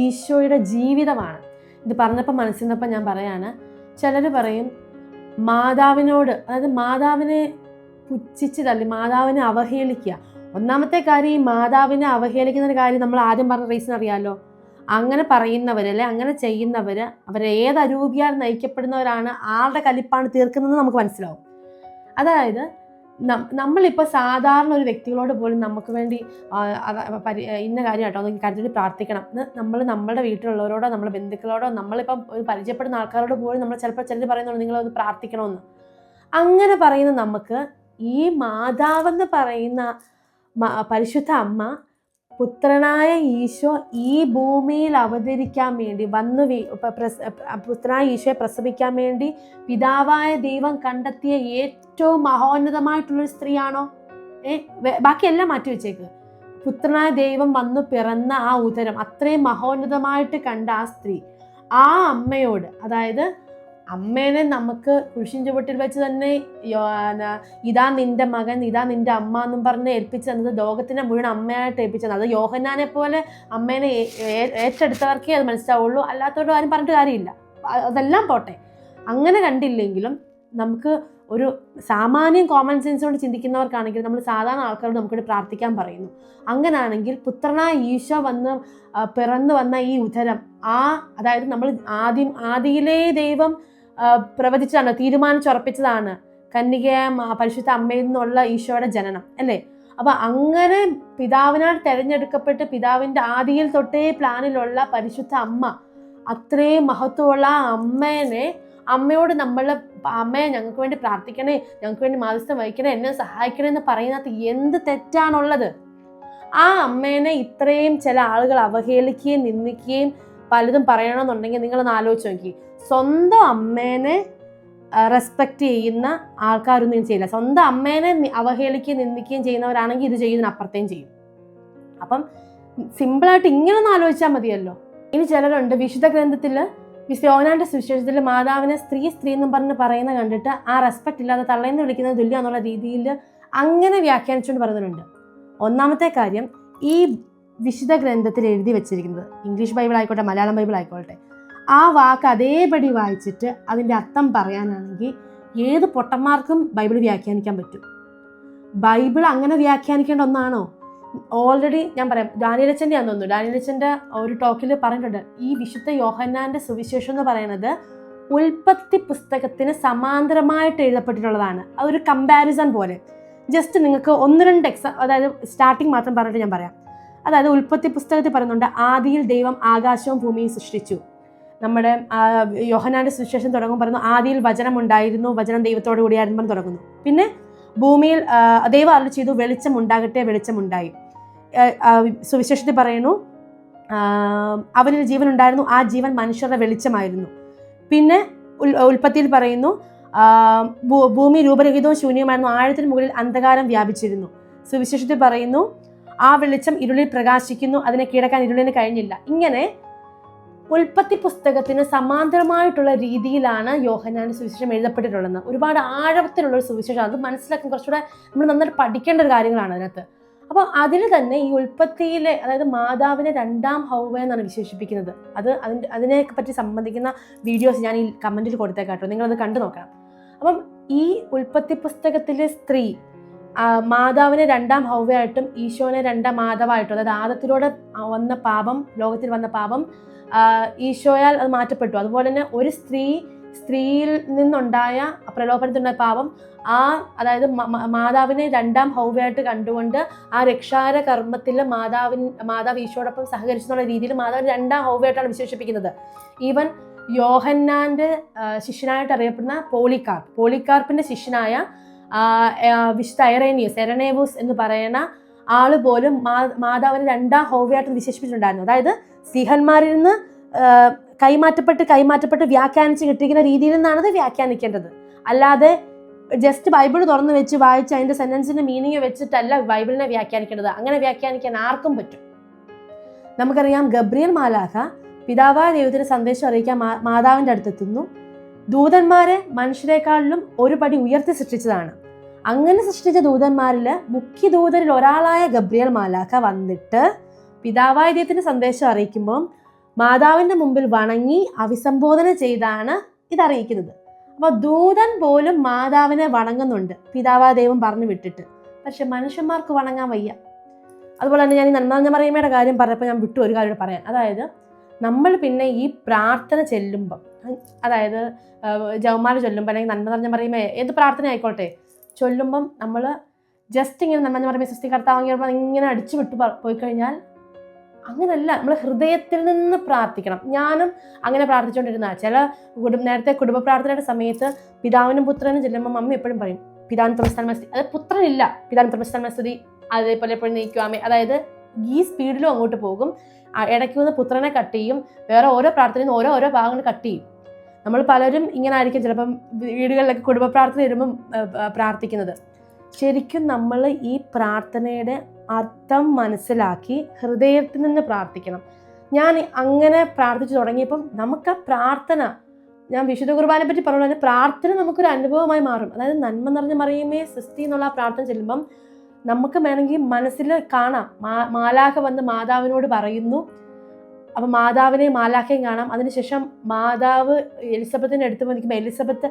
ഈശോയുടെ ജീവിതമാണ്. ഇത് പറഞ്ഞപ്പോൾ മനസ്സിൽ നിന്നപ്പോൾ ഞാൻ പറയാണ്, ചിലർ പറയും മാതാവിനോട്, അതായത് മാതാവിനെ പുച്ഛിച്ച് തള്ളി, മാതാവിനെ അവഹേളിക്കുക. ഒന്നാമത്തെ കാര്യം, ഈ മാതാവിനെ അവഹേളിക്കുന്ന കാര്യം നമ്മൾ ആദ്യം പറഞ്ഞ റീസൺ അറിയാമല്ലോ. അങ്ങനെ പറയുന്നവരല്ലേ, അങ്ങനെ ചെയ്യുന്നവർ അവരേത് അരൂപിയാൽ നയിക്കപ്പെടുന്നവരാണ്, ആരുടെ കലിപ്പാണ് തീർക്കുന്നതെന്ന് നമുക്ക് മനസ്സിലാവും. അതായത് നമ്മളിപ്പോൾ സാധാരണ ഒരു വ്യക്തികളോട് പോലും നമുക്ക് വേണ്ടി ഇന്ന കാര്യം കേട്ടോ എന്ന് കരുതി പ്രാർത്ഥിക്കണം എന്ന് നമ്മളുടെ വീട്ടിലുള്ളവരോടോ നമ്മുടെ ബന്ധുക്കളോടോ നമ്മളിപ്പം ഒരു പരിചയപ്പെടുന്ന ആൾക്കാരോട് പോലും നമ്മൾ ചിലപ്പോൾ ചിലർ പറയുന്നുണ്ട് നിങ്ങളത് പ്രാർത്ഥിക്കണമെന്ന്. അങ്ങനെ പറയുന്ന നമുക്ക് ഈ മാതാവെന്ന് പറയുന്ന പരിശുദ്ധ അമ്മ, പുത്രനായ ഈശോ ഈ ഭൂമിയിൽ അവതരിക്കാൻ വേണ്ടി പുത്രനായ ഈശോയെ പ്രസവിക്കാൻ വേണ്ടി പിതാവായ ദൈവം കണ്ടെത്തിയ ഏറ്റവും മഹോന്നതമായിട്ടുള്ളൊരു സ്ത്രീയാണോ? ബാക്കിയെല്ലാം മാറ്റി വെച്ചേക്ക്. പുത്രനായ ദൈവം വന്നു പിറന്ന ആ ഉദരം അത്രയും മഹോന്നതമായിട്ട് കണ്ട ആ സ്ത്രീ, ആ അമ്മയോട്, അതായത് അമ്മേനെ നമുക്ക് കുരിശിൻ ചുവട്ടിൽ വെച്ച് തന്നെ ഇതാ നിന്റെ മകൻ, ഇതാ നിന്റെ അമ്മ എന്നും പറഞ്ഞ് ഏൽപ്പിച്ചു തന്നത്, ലോകത്തിനെ മുഴുവൻ അമ്മയായിട്ട് ഏൽപ്പിച്ചത്. അത് യോഹന്നാനെ പോലെ അമ്മേനെ ഏറ്റെടുത്തവർക്കേ അത് മനസ്സിലാവുള്ളൂ, അല്ലാത്തവരോട് ആരും പറഞ്ഞിട്ട് കാര്യമില്ല. അതെല്ലാം പോട്ടെ, അങ്ങനെ കണ്ടില്ലെങ്കിലും നമുക്ക് ഒരു സാമാന്യം കോമൺ സെൻസ് കൊണ്ട് ചിന്തിക്കുന്നവർക്കാണെങ്കിൽ നമ്മൾ സാധാരണ ആൾക്കാരോട് നമുക്കിവിടെ പ്രാർത്ഥിക്കാൻ പറയുന്നു. അങ്ങനാണെങ്കിൽ പുത്രനായ ഈശോ പിറന്നു വന്ന ഈ ഉദരം, അതായത് നമ്മൾ ആദിയിലെ ദൈവം പ്രവചിച്ചതാണ്, തീരുമാനിച്ചുറപ്പിച്ചതാണ് കന്യകയായ പരിശുദ്ധ അമ്മയിൽ നിന്നുള്ള ഈശോയുടെ ജനനം, അല്ലേ? അപ്പൊ അങ്ങനെ പിതാവിനാൽ തെരഞ്ഞെടുക്കപ്പെട്ട് പിതാവിന്റെ ആദിയിൽ തൊട്ടേ പ്ലാനിലുള്ള പരിശുദ്ധ അമ്മ, അത്രയും മഹത്വമുള്ള അമ്മയോട് നമ്മൾ അമ്മയെ ഞങ്ങൾക്ക് വേണ്ടി പ്രാർത്ഥിക്കണേ, ഞങ്ങൾക്ക് വേണ്ടി മാധ്യസ്ഥം വഹിക്കണേ, എന്നെ സഹായിക്കണേ എന്ന് പറയുന്നത് എന്ത് തെറ്റാണുള്ളത്? ആ അമ്മേനെ ഇത്രയും ചില ആളുകൾ അവഹേളിക്കുകയും നിന്ദിക്കുകയും പലതും പറയണമെന്നുണ്ടെങ്കിൽ നിങ്ങളൊന്ന് ആലോചിച്ച് നോക്കി. സ്വന്തം അമ്മേനെ റെസ്പെക്റ്റ് ചെയ്യുന്ന ആൾക്കാരൊന്നും ഇത് ചെയ്യില്ല. സ്വന്തം അമ്മേനെ അവഹേളിക്കുകയും നിന്ദിക്കുകയും ചെയ്യുന്നവരാണെങ്കിൽ ഇത് ചെയ്യുന്നതിനപ്പുറത്തേയും ചെയ്യും. അപ്പം സിമ്പിളായിട്ട് ഇങ്ങനൊന്നും ആലോചിച്ചാൽ മതിയല്ലോ. ഇനി ചിലരുണ്ട് വിശുദ്ധ ഗ്രന്ഥത്തിൽ യോഹന്നാന്റെ സുവിശേഷത്തിൽ മാതാവിനെ സ്ത്രീ എന്നും പറഞ്ഞ് പറയുന്നത് കണ്ടിട്ട് ആ റെസ്പെക്റ്റ് ഇല്ലാതെ തള്ളേന്ന് വിളിക്കുന്നത് തുല്യം എന്നുള്ള രീതിയിൽ അങ്ങനെ വ്യാഖ്യാനിച്ചുകൊണ്ട് പറയുന്നുണ്ട്. ഒന്നാമത്തെ കാര്യം, ഈ വിശുദ്ധ ഗ്രന്ഥത്തിൽ എഴുതി വെച്ചിരിക്കുന്നത് ഇംഗ്ലീഷ് ബൈബിൾ ആയിക്കോട്ടെ മലയാളം ബൈബിൾ ആയിക്കോട്ടെ, ആ വാക്ക് അതേപടി വായിച്ചിട്ട് അതിൻ്റെ അർത്ഥം പറയാനാണെങ്കിൽ ഏത് പൊട്ടന്മാർക്കും ബൈബിൾ വ്യാഖ്യാനിക്കാൻ പറ്റും. ബൈബിൾ അങ്ങനെ വ്യാഖ്യാനിക്കേണ്ട ഒന്നാണോ? ഓൾറെഡി ഞാൻ പറയാം, ഡാനിയലച്ചൻ്റെ ആണെന്ന് തോന്നുന്നു, ഡാനിയലച്ചൻ്റെ ഒരു ടോക്കിൽ പറഞ്ഞിട്ടുണ്ട്, ഈ വിശുദ്ധ യോഹന്നാന്റെ സുവിശേഷം എന്ന് പറയുന്നത് ഉൽപ്പത്തി പുസ്തകത്തിന് സമാന്തരമായിട്ട് എഴുതപ്പെട്ടിട്ടുള്ളതാണ്. അതൊരു കമ്പാരിസൺ പോലെ. ജസ്റ്റ് നിങ്ങൾക്ക് 1-2 അതായത് സ്റ്റാർട്ടിങ് മാത്രം പറഞ്ഞിട്ട് ഞാൻ പറയാം. അതായത് ഉൽപ്പത്തി പുസ്തകത്തിൽ പറയുന്നുണ്ട്, ആദിയിൽ ദൈവം ആകാശവും ഭൂമിയും സൃഷ്ടിച്ചു. നമ്മുടെ യോഹന്നാന്റെ സുവിശേഷം തുടങ്ങുമ്പോൾ പറയുന്നു, ആദിയിൽ വചനം ഉണ്ടായിരുന്നു, വചനം ദൈവത്തോടു കൂടിയായിരുന്നു തുടങ്ങുന്നു. പിന്നെ ഭൂമിയിൽ ദൈവം അരുളി ചെയ്തു, വെളിച്ചം ഉണ്ടാകട്ടെ, വെളിച്ചമുണ്ടായി. സുവിശേഷത്തിൽ പറയുന്നു, അവനിൽ ജീവൻ ഉണ്ടായിരുന്നു, ആ ജീവൻ മനുഷ്യരുടെ വെളിച്ചമായിരുന്നു. പിന്നെ ഉൽപ്പത്തിയിൽ പറയുന്നു, ഭൂമി രൂപരഹിതവും ശൂന്യമായിരുന്നു, ആഴത്തിന് മുകളിൽ അന്ധകാരം വ്യാപിച്ചിരുന്നു. സുവിശേഷത്തിൽ പറയുന്നു, ആ വെളിച്ചം ഇരുളിൽ പ്രകാശിക്കുന്നു, അതിനെ കീഴടക്കാൻ ഇരുളിന് കഴിഞ്ഞില്ല. ഇങ്ങനെ ഉൽപ്പത്തി പുസ്തകത്തിന് സമാന്തരമായിട്ടുള്ള രീതിയിലാണ് യോഹന്നാന്റെ സുവിശേഷം എഴുതപ്പെട്ടിട്ടുള്ളത്. ഒരുപാട് ആഴത്തിലുള്ളൊരു സുവിശേഷം. അത് മനസ്സിലാക്കാൻ കുറച്ചുകൂടെ നമ്മൾ നന്നായിട്ട് പഠിക്കേണ്ട ഒരു കാര്യങ്ങളാണ് അതിനകത്ത്. അപ്പോൾ അതിൽ തന്നെ ഈ ഉൽപ്പത്തിയിലെ, അതായത് മാതാവിനെ 2ാം ഹൗവ എന്നാണ് വിശേഷിപ്പിക്കുന്നത്. അതിനെ പറ്റി സംബന്ധിക്കുന്ന വീഡിയോസ് ഞാൻ ഈ കമൻറ്റിൽ കൊടുത്തേക്കാട്ടോ, നിങ്ങളത് കണ്ടു നോക്കണം. അപ്പം ഈ ഉൽപ്പത്തി പുസ്തകത്തിലെ സ്ത്രീ മാതാവിനെ 2ാം ഹൗവയായിട്ടും ഈശോനെ 2ാം മാതാവായിട്ടും, അതായത് ആദത്തിലൂടെ വന്ന പാപം, ലോകത്തിൽ വന്ന പാപം ഈശോയാൽ അത് മാറ്റപ്പെട്ടു. അതുപോലെ തന്നെ ഒരു സ്ത്രീയിൽ നിന്നുണ്ടായ പ്രലോഭനത്തിനുണ്ടായ പാപം അതായത് മാതാവിനെ 2ാം ഹൗവയായിട്ട് കണ്ടുകൊണ്ട് ആ രക്ഷാകര കർമ്മത്തിൽ മാതാവ് ഈശോടൊപ്പം സഹകരിച്ചെന്നുള്ള രീതിയിൽ മാതാവിനെ 2ാം ഹൗവയായിട്ടാണ് വിശേഷിപ്പിക്കുന്നത്. ഈവൻ യോഹന്നാന്റെ ശിഷ്യനായിട്ട് അറിയപ്പെടുന്ന പോളികാർപ്പിന്റെ ശിഷ്യനായ വിശുദ്ധ എരണേവൂസ് എന്ന് പറയുന്ന ആള് പോലും മാതാവിനെ 2ാം ഹൗവയായിട്ട് വിശേഷിപ്പിച്ചിട്ടുണ്ടായിരുന്നു. അതായത് സ്ത്രീഹന്മാരിൽ നിന്ന് കൈമാറ്റപ്പെട്ട് വ്യാഖ്യാനിച്ച് കിട്ടിയിരിക്കുന്ന രീതിയിൽ നിന്നാണ് അത് വ്യാഖ്യാനിക്കേണ്ടത്. അല്ലാതെ ജസ്റ്റ് ബൈബിൾ തുറന്നു വെച്ച് വായിച്ച് അതിന്റെ സെന്റൻസിന്റെ മീനിങ് വെച്ചിട്ടല്ല ബൈബിളിനെ വ്യാഖ്യാനിക്കേണ്ടത്. അങ്ങനെ വ്യാഖ്യാനിക്കാൻ ആർക്കും പറ്റും. നമുക്കറിയാം, ഗബ്രിയേൽ മാലാഖ പിതാവായ ദൈവത്തിന് സന്ദേശം അറിയിക്കാൻ മാതാവിന്റെ അടുത്തെത്തുന്നു. ദൂതന്മാരെ മനുഷ്യരെക്കാളിലും ഒരു പടി ഉയർത്തി സൃഷ്ടിച്ചതാണ്. അങ്ങനെ സൃഷ്ടിച്ച ദൂതന്മാരിൽ മുഖ്യ ദൂതരിൽ ഒരാളായ ഗബ്രിയേൽ മാലാഖ വന്നിട്ട് പിതാവായ ദൈവത്തിന് സന്ദേശം അറിയിക്കുമ്പോൾ മാതാവിന്റെ മുമ്പിൽ വണങ്ങി അഭിസംബോധന ചെയ്താണ് ഇതറിയിക്കുന്നത്. അപ്പോൾ ദൂതൻ പോലും മാതാവിനെ വണങ്ങുന്നുണ്ട്, പിതാവായ ദൈവം പറഞ്ഞു വിട്ടിട്ട്. പക്ഷെ മനുഷ്യന്മാർക്ക് വണങ്ങാൻ വയ്യ. അതുപോലെ തന്നെ ഞാൻ ഈ നന്മ നിറഞ്ഞ മറിയമ്മയുടെ കാര്യം പറഞ്ഞപ്പോൾ ഞാൻ വിട്ടു ഒരു കാര്യം പറയാൻ. അതായത് നമ്മൾ പിന്നെ ഈ പ്രാർത്ഥന ചെല്ലുമ്പം, അതായത് ജവമാല ചൊല്ലുമ്പോൾ അല്ലെങ്കിൽ നന്മ നിറഞ്ഞ മറിയമ്മ ഏത് പ്രാർത്ഥന ആയിക്കോട്ടെ ചൊല്ലുമ്പം നമ്മൾ ജസ്റ്റ് ഇങ്ങനെ നന്മ നിറഞ്ഞ മറിയമ്മ സൃഷ്ടി കർത്താവ് ഇങ്ങനെ അടിച്ചു വിട്ടു പോയി കഴിഞ്ഞാൽ അങ്ങനല്ല. നമ്മൾ ഹൃദയത്തിൽ നിന്ന് പ്രാർത്ഥിക്കണം. ഞാനും അങ്ങനെ പ്രാർത്ഥിച്ചുകൊണ്ടിരുന്ന നേരത്തെ കുടുംബ പ്രാർത്ഥനയുടെ സമയത്ത് പിതാവിനും പുത്രനും ചെല്ലുമ്പോൾ മമ്മി എപ്പോഴും പറയും, പിതാവിന് പ്രമസ്താൻ, അത് പുത്രനില്ല, പിതാവിന് പ്രമസ്താൻ മസ്തുതി, അതേപോലെ എപ്പോഴും നീക്കുവാമേ. അതായത് ഈ സ്പീഡിലും അങ്ങോട്ട് പോകും. ഇടയ്ക്ക് നിന്ന് പുത്രനെ കട്ട് ചെയ്യും, വേറെ ഓരോ പ്രാർത്ഥനയിൽ ഓരോ ഭാഗങ്ങൾ കട്ട് ചെയ്യും. നമ്മൾ പലരും ഇങ്ങനെ ആയിരിക്കും ചിലപ്പം വീടുകളിലൊക്കെ കുടുംബ പ്രാർത്ഥന വരുമ്പം പ്രാർത്ഥിക്കുന്നത്. ശരിക്കും നമ്മൾ ഈ പ്രാർത്ഥനയുടെ അർത്ഥം മനസ്സിലാക്കി ഹൃദയത്തിൽ നിന്ന് പ്രാർത്ഥിക്കണം. ഞാൻ അങ്ങനെ പ്രാർത്ഥിച്ചു തുടങ്ങിയപ്പം നമുക്ക് ആ പ്രാർത്ഥന, ഞാൻ വിശുദ്ധ കുർബാനെ പറ്റി പറഞ്ഞ പ്രാർത്ഥന നമുക്കൊരു അനുഭവമായി മാറും. അതായത് നന്മ നിറഞ്ഞ മറിയമേ സൃഷ്ടി എന്നുള്ള ആ പ്രാർത്ഥന ചെല്ലുമ്പം നമുക്ക് വേണമെങ്കിൽ മനസ്സിൽ കാണാം, മാലാഖ വന്ന് മാതാവിനോട് പറയുന്നു. അപ്പം മാതാവിനെ മാലാഖയും കാണാം. അതിനുശേഷം മാതാവ് എലിസബത്തിൻ്റെ അടുത്ത് വന്നിരിക്കുമ്പോൾ എലിസബത്ത്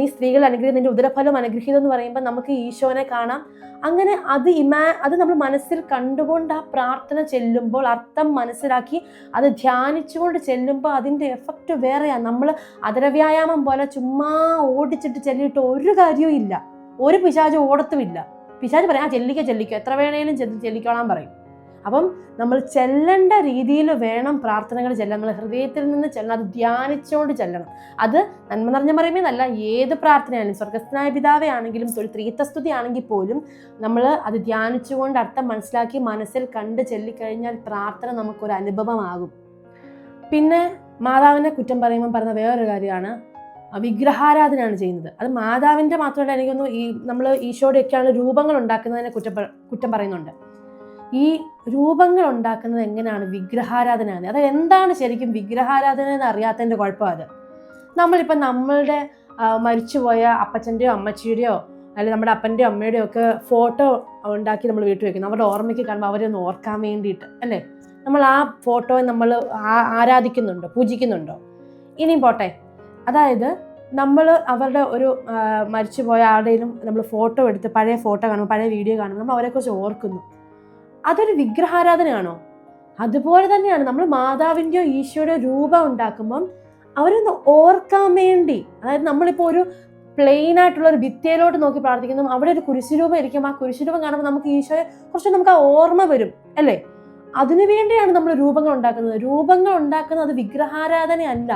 നീ സ്ത്രീകൾ അനുഗ്രഹിക്കും, നിന്റെ ഉദരഫലം അനുഗ്രഹിക്കും എന്ന് പറയുമ്പോൾ നമുക്ക് ഈശോനെ കാണാം. അങ്ങനെ അത് നമ്മൾ മനസ്സിൽ കണ്ടുകൊണ്ട് ആ പ്രാർത്ഥന ചെല്ലുമ്പോൾ അർത്ഥം മനസ്സിലാക്കി അത് ധ്യാനിച്ചുകൊണ്ട് ചെല്ലുമ്പോൾ അതിൻ്റെ എഫക്റ്റ് വേറെയാണ്. നമ്മൾ അതരവ്യായാമം പോലെ ചുമ്മാ ഓടിച്ചിട്ട് ചെല്ലിയിട്ട് ഒരു കാര്യവും ഇല്ല, ഒരു പിശാചും ഓടത്തുമില്ല. പിശാച് പറയാം ചെല്ലിക്കോ എത്ര വേണേലും ചെല്ലിക്കോളാൻ പറയും. അപ്പം നമ്മൾ ചെല്ലേണ്ട രീതിയിൽ വേണം പ്രാർത്ഥനകൾ ചെല്ലാൻ. നമ്മൾ ഹൃദയത്തിൽ നിന്ന് ചെല്ലണം, അത് ധ്യാനിച്ചുകൊണ്ട് ചെല്ലണം. അത് നന്മ നിറഞ്ഞ മറിയമേന്നല്ല, ഏത് പ്രാർത്ഥനയാണെങ്കിലും സ്വർഗസ്ഥനായ പിതാവേ ആണെങ്കിലും ഒരു ത്രിത്വസ്തുതി ആണെങ്കിൽ പോലും നമ്മൾ അത് ധ്യാനിച്ചുകൊണ്ട് അർത്ഥം മനസ്സിലാക്കി മനസ്സിൽ കണ്ട് ചെല്ലിക്കഴിഞ്ഞാൽ പ്രാർത്ഥന നമുക്കൊരു അനുഭവമാകും. പിന്നെ മാതാവിനെ കുറ്റം പറയുമ്പോൾ പറയുന്ന വേറൊരു കാര്യമാണ്, വിഗ്രഹാരാധനയാണ് ചെയ്യുന്നത്. അത് മാതാവിൻ്റെ മാത്രമല്ല, എനിക്കൊന്നു ഈ നമ്മൾ ഈശോയുടെയൊക്കെയാണ് രൂപങ്ങൾ ഉണ്ടാക്കുന്നതിനെ കുറ്റം പറയുന്നുണ്ട്. ഈ രൂപങ്ങൾ ഉണ്ടാക്കുന്നത് എങ്ങനെയാണ്? വിഗ്രഹാരാധനയാണ്. അത് എന്താണ് ശരിക്കും വിഗ്രഹാരാധന എന്ന് അറിയാത്തതിൻ്റെ കുഴപ്പം. അത് നമ്മളിപ്പോൾ നമ്മളുടെ മരിച്ചുപോയ അപ്പച്ചൻ്റെയോ അമ്മച്ചിയുടെയോ അല്ലെങ്കിൽ നമ്മുടെ അപ്പൻ്റെയോ അമ്മയുടെയോ ഒക്കെ ഫോട്ടോ ഉണ്ടാക്കി നമ്മൾ വീട്ടിൽ വെക്കുന്നു. അവരുടെ ഓർമ്മയ്ക്ക് കാണുമ്പോൾ അവരൊന്ന് ഓർക്കാൻ വേണ്ടിയിട്ട് അല്ലേ? നമ്മൾ ആ ഫോട്ടോയെ നമ്മൾ ആരാധിക്കുന്നുണ്ടോ, പൂജിക്കുന്നുണ്ടോ? ഇനിയും പോട്ടെ, അതായത് നമ്മൾ അവരുടെ ഒരു മരിച്ചുപോയ ആരുടെയും നമ്മൾ ഫോട്ടോ എടുത്ത് പഴയ ഫോട്ടോ കാണുമ്പോൾ, പഴയ വീഡിയോ കാണുമ്പോൾ നമ്മൾ അവരെക്കുറിച്ച് ഓർക്കുന്നു. അതൊരു വിഗ്രഹാരാധനയാണോ? അതുപോലെ തന്നെയാണ് നമ്മൾ മാതാവിൻ്റെയോ ഈശോയുടെയോ രൂപം ഉണ്ടാക്കുമ്പം അവരൊന്ന് ഓർക്കാൻ വേണ്ടി, അതായത് നമ്മളിപ്പോൾ ഒരു പ്ലെയിൻ ആയിട്ടുള്ള ഒരു ഭിത്തിയിലോട്ട് നോക്കി പ്രാർത്ഥിക്കുന്നു, അവിടെ ഒരു കുരിശുരൂപം ഇരിക്കും. ആ കുരിശുരൂപം കാണുമ്പോൾ നമുക്ക് ഈശോയെ കുറച്ച് നമുക്ക് ആ ഓർമ്മ വരും അല്ലേ? അതിനു വേണ്ടിയാണ് നമ്മൾ രൂപങ്ങൾ ഉണ്ടാക്കുന്നത്. രൂപങ്ങൾ ഉണ്ടാക്കുന്നത് അത് വിഗ്രഹാരാധനയല്ല.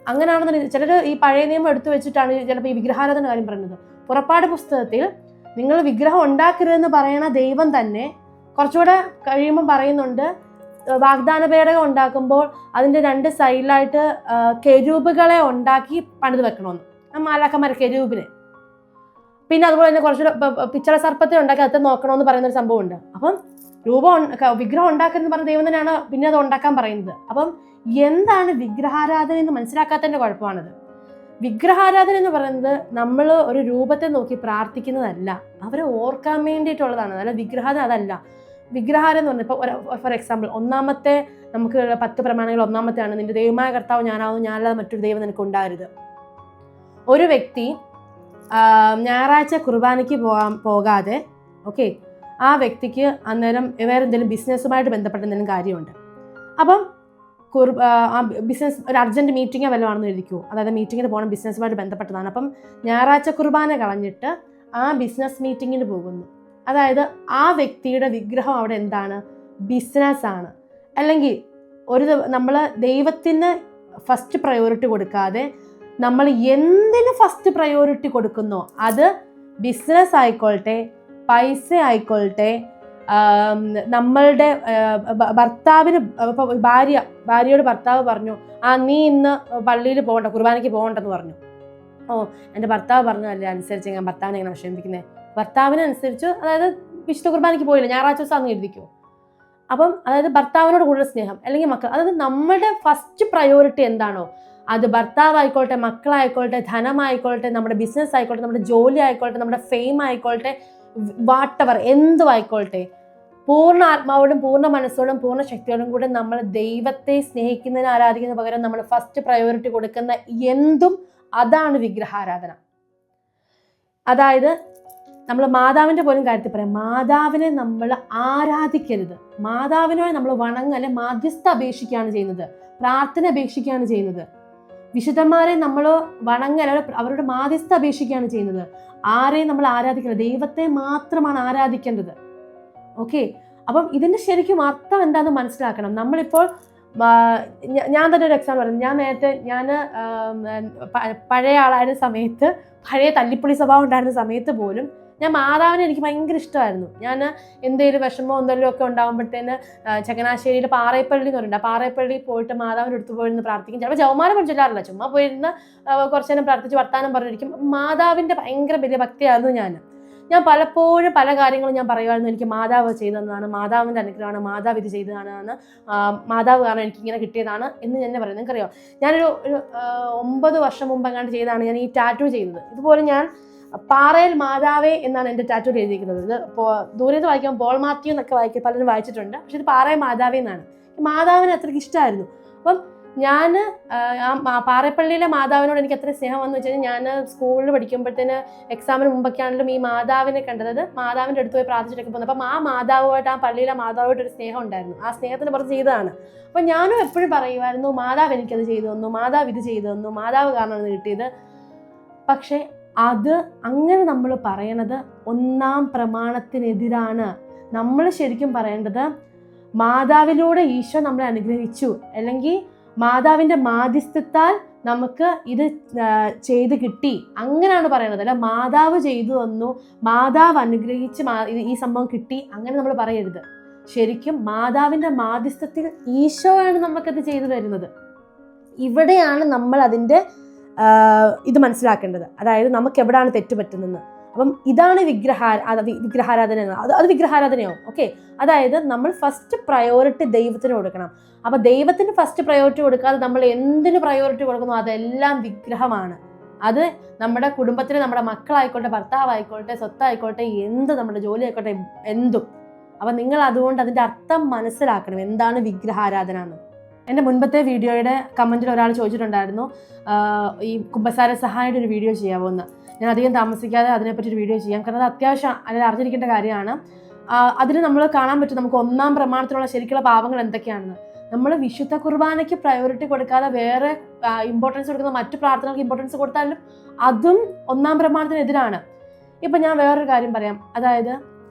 അങ്ങനെയാണെന്നുണ്ടെങ്കിൽ ചിലർ ഈ പഴയ നിയമം എടുത്തു വെച്ചിട്ടാണ് ചിലപ്പോൾ ഈ വിഗ്രഹാരാധന കാര്യം പറയുന്നത്. പുറപ്പാട് പുസ്തകത്തിൽ നിങ്ങൾ വിഗ്രഹം ഉണ്ടാക്കരുതെന്ന് പറയണ ദൈവം തന്നെ കുറച്ചുകൂടെ കഴിയുമ്പം പറയുന്നുണ്ട്, വാഗ്ദാന പേടകം ഉണ്ടാക്കുമ്പോൾ അതിൻ്റെ 2 സൈഡിലായിട്ട് കെരൂബുകളെ ഉണ്ടാക്കി പണിത് വെക്കണമെന്ന്, മാലാഖമാരെ കെരൂബിനെ. പിന്നെ അതുപോലെ തന്നെ കുറച്ചുകൂടെ പിച്ചള സർപ്പത്തെ ഉണ്ടാക്കി അത് നോക്കണമെന്ന് പറയുന്നൊരു സംഭവമുണ്ട്. അപ്പം വിഗ്രഹം ഉണ്ടാക്കരുതെന്ന് പറഞ്ഞ ദൈവം തന്നെയാണ് പിന്നെ അത് ഉണ്ടാക്കാൻ പറയുന്നത്. അപ്പം എന്താണ് വിഗ്രഹാരാധന എന്ന് മനസ്സിലാക്കാത്തതിൻ്റെ കുഴപ്പമാണത്. വിഗ്രഹാരാധന എന്ന് പറയുന്നത് നമ്മൾ ഒരു രൂപത്തെ നോക്കി പ്രാർത്ഥിക്കുന്നതല്ല, അവരെ ഓർക്കാൻ വേണ്ടിയിട്ടുള്ളതാണ്. അല്ല വിഗ്രഹാരാധന അതല്ല. വിഗ്രഹാരം എന്ന് പറഞ്ഞാൽ ഇപ്പോൾ ഫോർ എക്സാമ്പിൾ, ഒന്നാമത്തെ നമുക്ക് 10 പ്രമാണങ്ങൾ ഒന്നാമത്തെയാണ് നിന്റെ ദൈവമായ കർത്താവ് ഞാനാവുന്നു, ഞാനല്ലാതെ മറ്റൊരു ദൈവം നിനക്ക് ഉണ്ടാകരുത്. ഒരു വ്യക്തി ഞായറാഴ്ച കുർബാനയ്ക്ക് പോകാതെ ഓക്കെ, ആ വ്യക്തിക്ക് അന്നേരം വേറെ എന്തെങ്കിലും ബിസിനസ്സുമായിട്ട് ബന്ധപ്പെട്ട എന്തെങ്കിലും കാര്യമുണ്ട്. അപ്പം ആ ബിസിനസ് ഒരു അർജൻറ്റ് മീറ്റിംഗോ വല്ലതാണെന്ന് എഴുതിക്കുമോ, അതായത് മീറ്റിങ്ങിന് പോകണം, ബിസിനസ്സുമായിട്ട് ബന്ധപ്പെട്ടതാണ്. അപ്പം ഞായറാഴ്ച കുർബാന കളഞ്ഞിട്ട് ആ ബിസിനസ് മീറ്റിങ്ങിന് പോകുന്നു. അതായത് ആ വ്യക്തിയുടെ വിഗ്രഹം അവിടെ എന്താണ്? ബിസിനസ്സാണ്. അല്ലെങ്കിൽ നമ്മൾ ദൈവത്തിന് ഫസ്റ്റ് പ്രയോറിറ്റി കൊടുക്കാതെ നമ്മൾ എന്തിന് ഫസ്റ്റ് പ്രയോറിറ്റി കൊടുക്കുന്നോ, അത് ബിസിനസ് ആയിക്കോട്ടെ, പൈസ ആയിക്കോട്ടെ, നമ്മളുടെ ഭർത്താവിന് ഇപ്പോൾ ഭാര്യയോട് ഭർത്താവ് പറഞ്ഞു, നീ ഇന്ന് പള്ളിയിൽ പോകണ്ട, കുർബാനയ്ക്ക് പോകണ്ടെന്ന് പറഞ്ഞു. എൻ്റെ ഭർത്താവ് പറഞ്ഞതല്ലേ അനുസരിച്ച് ഞാൻ ഭർത്താവിനെ എങ്ങനെ വിഷമിപ്പിക്കുന്നത്? ഭർത്താവിനനുസരിച്ച്, അതായത് വിശുദ്ധ കുർബാനയ്ക്ക് പോയില്ല, ഞായറാഴ്ച ദിവസം അന്ന് എഴുതിക്കോ. അപ്പം അതായത് ഭർത്താവിനോട് കൂടുതൽ സ്നേഹം, അല്ലെങ്കിൽ മക്കൾ, അതായത് നമ്മുടെ ഫസ്റ്റ് പ്രയോറിറ്റി എന്താണോ, അത് ഭർത്താവായിക്കോട്ടെ, മക്കളായിക്കോട്ടെ, ധനമായിക്കോട്ടെ, നമ്മുടെ ബിസിനസ് ആയിക്കോട്ടെ, നമ്മുടെ ജോലി ആയിക്കോട്ടെ, നമ്മുടെ ഫെയിം ആയിക്കോട്ടെ, വാട്ടവർ എന്തും ആയിക്കോട്ടെ, പൂർണ്ണ ആത്മാവോടും പൂർണ്ണ മനസ്സോടും പൂർണ്ണ ശക്തിയോടും കൂടെ നമ്മൾ ദൈവത്തെ സ്നേഹിക്കുന്നതിന് ആരാധിക്കുന്ന പകരം നമ്മൾ ഫസ്റ്റ് പ്രയോറിറ്റി കൊടുക്കുന്ന എന്തും അതാണ് വിഗ്രഹാരാധന. അതായത് നമ്മൾ മാതാവിൻ്റെ പോലും കാര്യത്തിൽ പറയാം, മാതാവിനെ നമ്മൾ ആരാധിക്കരുത്, മാതാവിനോട് നമ്മൾ വണങ്ങല് മാധ്യസ്ഥ അപേക്ഷിക്കുകയാണ് ചെയ്യുന്നത്, പ്രാർത്ഥന അപേക്ഷിക്കുകയാണ് ചെയ്യുന്നത്. വിശുദ്ധന്മാരെ നമ്മൾ വണങ്ങൽ അവരുടെ മാധ്യസ്ഥ അപേക്ഷിക്കുകയാണ് ചെയ്യുന്നത്. ആരെയും നമ്മൾ ആരാധിക്കുന്നത്, ദൈവത്തെ മാത്രമാണ് ആരാധിക്കേണ്ടത്. ഓക്കെ, അപ്പം ഇതിൻ്റെ ശരിക്കും അർത്ഥം എന്താണെന്ന് മനസ്സിലാക്കണം. നമ്മളിപ്പോൾ ഞാൻ തന്നെ ഒരു എക്സാമ്പിൾ പറഞ്ഞു. ഞാൻ പഴയ ആളായിരുന്ന സമയത്ത്, പഴയ തല്ലിപ്പൊളി സ്വഭാവം ഉണ്ടായിരുന്ന സമയത്ത് പോലും ഞാൻ മാതാവിനെ എനിക്ക് ഭയങ്കര ഇഷ്ടമായിരുന്നു. ഞാൻ എന്തെങ്കിലും വിഷമോ എന്തെങ്കിലും ഒക്കെ ഉണ്ടാകുമ്പോഴത്തേന് ചങ്ങനാശ്ശേരിയിൽ പാറേപ്പള്ളി എന്ന് പറയുന്നുണ്ട്, ആ പാറേപ്പള്ളി പോയിട്ട് മാതാവിൻ്റെ അടുത്ത് പോയിരുന്ന് പ്രാർത്ഥിക്കും. ചിലപ്പോൾ ജവമാനം പഠിച്ചില്ലാറില്ല, ചുമ്മാ പോയിരുന്ന് കുറച്ച് നേരം പ്രാർത്ഥിച്ച് വർത്താനം പറഞ്ഞിരിക്കും. മാതാവിൻ്റെ ഭയങ്കര വലിയ ഭക്തിയായിരുന്നു ഞാൻ പലപ്പോഴും പല കാര്യങ്ങളും ഞാൻ പറയുമായിരുന്നു, എനിക്ക് മാതാവ് ചെയ്തതാണ്, മാതാവിൻ്റെ അനുഗ്രഹമാണ്, മാതാവ് ഇത് ചെയ്തതാണ്, മാതാവ് കാരണം എനിക്ക് ഇങ്ങനെ കിട്ടിയതാണ് എന്ന് തന്നെ പറയുന്നത്. നിങ്ങൾക്കറിയാം, ഞാനൊരു 9 വർഷം മുമ്പ് എങ്ങാണ്ട് ചെയ്തതാണ് ഞാൻ ഈ ടാറ്റു ചെയ്തത്. ഇതുപോലെ ഞാൻ പാറയിൽ മാതാവേ എന്നാണ് എൻ്റെ ടാറ്റു എഴുതിയിരിക്കുന്നത്. ഇത് ദൂരെ നിന്ന് വായിക്കുമ്പോൾ പോൾ മാത്യു എന്നൊക്കെ പലരും വായിച്ചിട്ടുണ്ട്, പക്ഷെ ഇത് പാറയിൽ മാതാവേ എന്നാണ്. മാതാവിന് അത്രയ്ക്ക് ഇഷ്ടമായിരുന്നു. അപ്പം ഞാൻ പാറേപ്പള്ളിയിലെ മാതാവിനോട് എനിക്ക് എത്ര സ്നേഹം വന്നു വെച്ച് കഴിഞ്ഞാൽ, ഞാൻ സ്കൂളിൽ പഠിക്കുമ്പോഴത്തേന് എക്സാമിന് മുമ്പൊക്കെ ആണെങ്കിലും ഈ മാതാവിനെ കണ്ടത്, മാതാവിൻ്റെ അടുത്ത് പോയി പ്രാർത്ഥിച്ചിട്ടൊക്കെ പോകുന്നത്. അപ്പം ആ മാതാവുമായിട്ട്, ആ പള്ളിയിലെ മാതാവുമായിട്ട് ഒരു സ്നേഹം ഉണ്ടായിരുന്നു. ആ സ്നേഹത്തിന് പുറത്ത് ചെയ്തതാണ്. അപ്പം ഞാനും എപ്പോഴും പറയുമായിരുന്നു, മാതാവ് എനിക്കത് ചെയ്തു തന്നു, മാതാവ് ഇത് ചെയ്തു തന്നു, മാതാവ് കാരണമാണ് കിട്ടിയത്. പക്ഷേ അത് അങ്ങനെ നമ്മൾ പറയണത് 1-ാം പ്രമാണത്തിനെതിരാണ്. നമ്മൾ ശരിക്കും പറയേണ്ടത്, മാതാവിലൂടെ ഈശോ നമ്മളെ അനുഗ്രഹിച്ചു, അല്ലെങ്കിൽ മാതാവിൻ്റെ മാധ്യസ്ഥത്താൽ നമുക്ക് ഇത് ചെയ്ത് കിട്ടി, അങ്ങനെയാണ് പറയണത്. അല്ല മാതാവ് ചെയ്തു തന്നു, മാതാവ് അനുഗ്രഹിച്ച് ഈ സംഭവം കിട്ടി, അങ്ങനെ നമ്മൾ പറയരുത്. ശരിക്കും മാതാവിൻ്റെ മാധ്യസ്ഥത്തിൽ ഈശോയാണ് നമുക്കത് ചെയ്തു തരുന്നത്. ഇവിടെയാണ് നമ്മൾ അതിൻ്റെ ഇത് മനസ്സിലാക്കേണ്ടത്. അതായത് നമുക്ക് എവിടെയാണ് തെറ്റുപറ്റുന്നത്. അപ്പം ഇതാണ് വിഗ്രഹാരാധന. അത് വിഗ്രഹാരാധനയാവും. ഓക്കെ, അതായത് നമ്മൾ ഫസ്റ്റ് പ്രയോറിറ്റി ദൈവത്തിന് കൊടുക്കണം. അപ്പൊ ദൈവത്തിന് ഫസ്റ്റ് പ്രയോറിറ്റി കൊടുക്കാതെ നമ്മൾ എന്തിന് പ്രയോറിറ്റി കൊടുക്കുന്നു അതെല്ലാം വിഗ്രഹമാണ്. അത് നമ്മുടെ കുടുംബത്തിന്, നമ്മുടെ മക്കളായിക്കോട്ടെ, ഭർത്താവായിക്കോട്ടെ, സ്വത്തായിക്കോട്ടെ, എന്ത് നമ്മുടെ ജോലി ആയിക്കോട്ടെ, എന്തും. അപ്പം നിങ്ങൾ അതുകൊണ്ട് അതിൻ്റെ അർത്ഥം മനസ്സിലാക്കണം, എന്താണ് വിഗ്രഹാരാധന എന്ന്. എൻ്റെ മുൻപത്തെ വീഡിയോയുടെ കമൻറ്റിൽ ഒരാൾ ചോദിച്ചിട്ടുണ്ടായിരുന്നു, ഈ കുമ്പസാര സഹായിയുടെ ഒരു വീഡിയോ ചെയ്യാമോ എന്ന്. ഞാൻ അധികം താമസിക്കാതെ അതിനെപ്പറ്റി ഒരു വീഡിയോ ചെയ്യാം, കാരണം അത് അത്യാവശ്യം അതിൽ അറിഞ്ഞിരിക്കേണ്ട കാര്യമാണ്. അതിൽ നമ്മൾ കാണാൻ പറ്റും നമുക്ക് 1-ാം പ്രമാണത്തിലുള്ള ശരിക്കുള്ള പാപങ്ങൾ എന്തൊക്കെയാണെന്ന്. നമ്മൾ വിശുദ്ധ കുർബാനയ്ക്ക് പ്രയോറിറ്റി കൊടുക്കാതെ വേറെ ഇമ്പോർട്ടൻസ് കൊടുക്കുന്ന മറ്റു പ്രാർത്ഥനകൾക്ക് ഇമ്പോർട്ടൻസ് കൊടുത്താലും അതും 1-ാം പ്രമാണത്തിനെതിരാണ്. ഇപ്പം ഞാൻ വേറൊരു കാര്യം പറയാം. അതായത്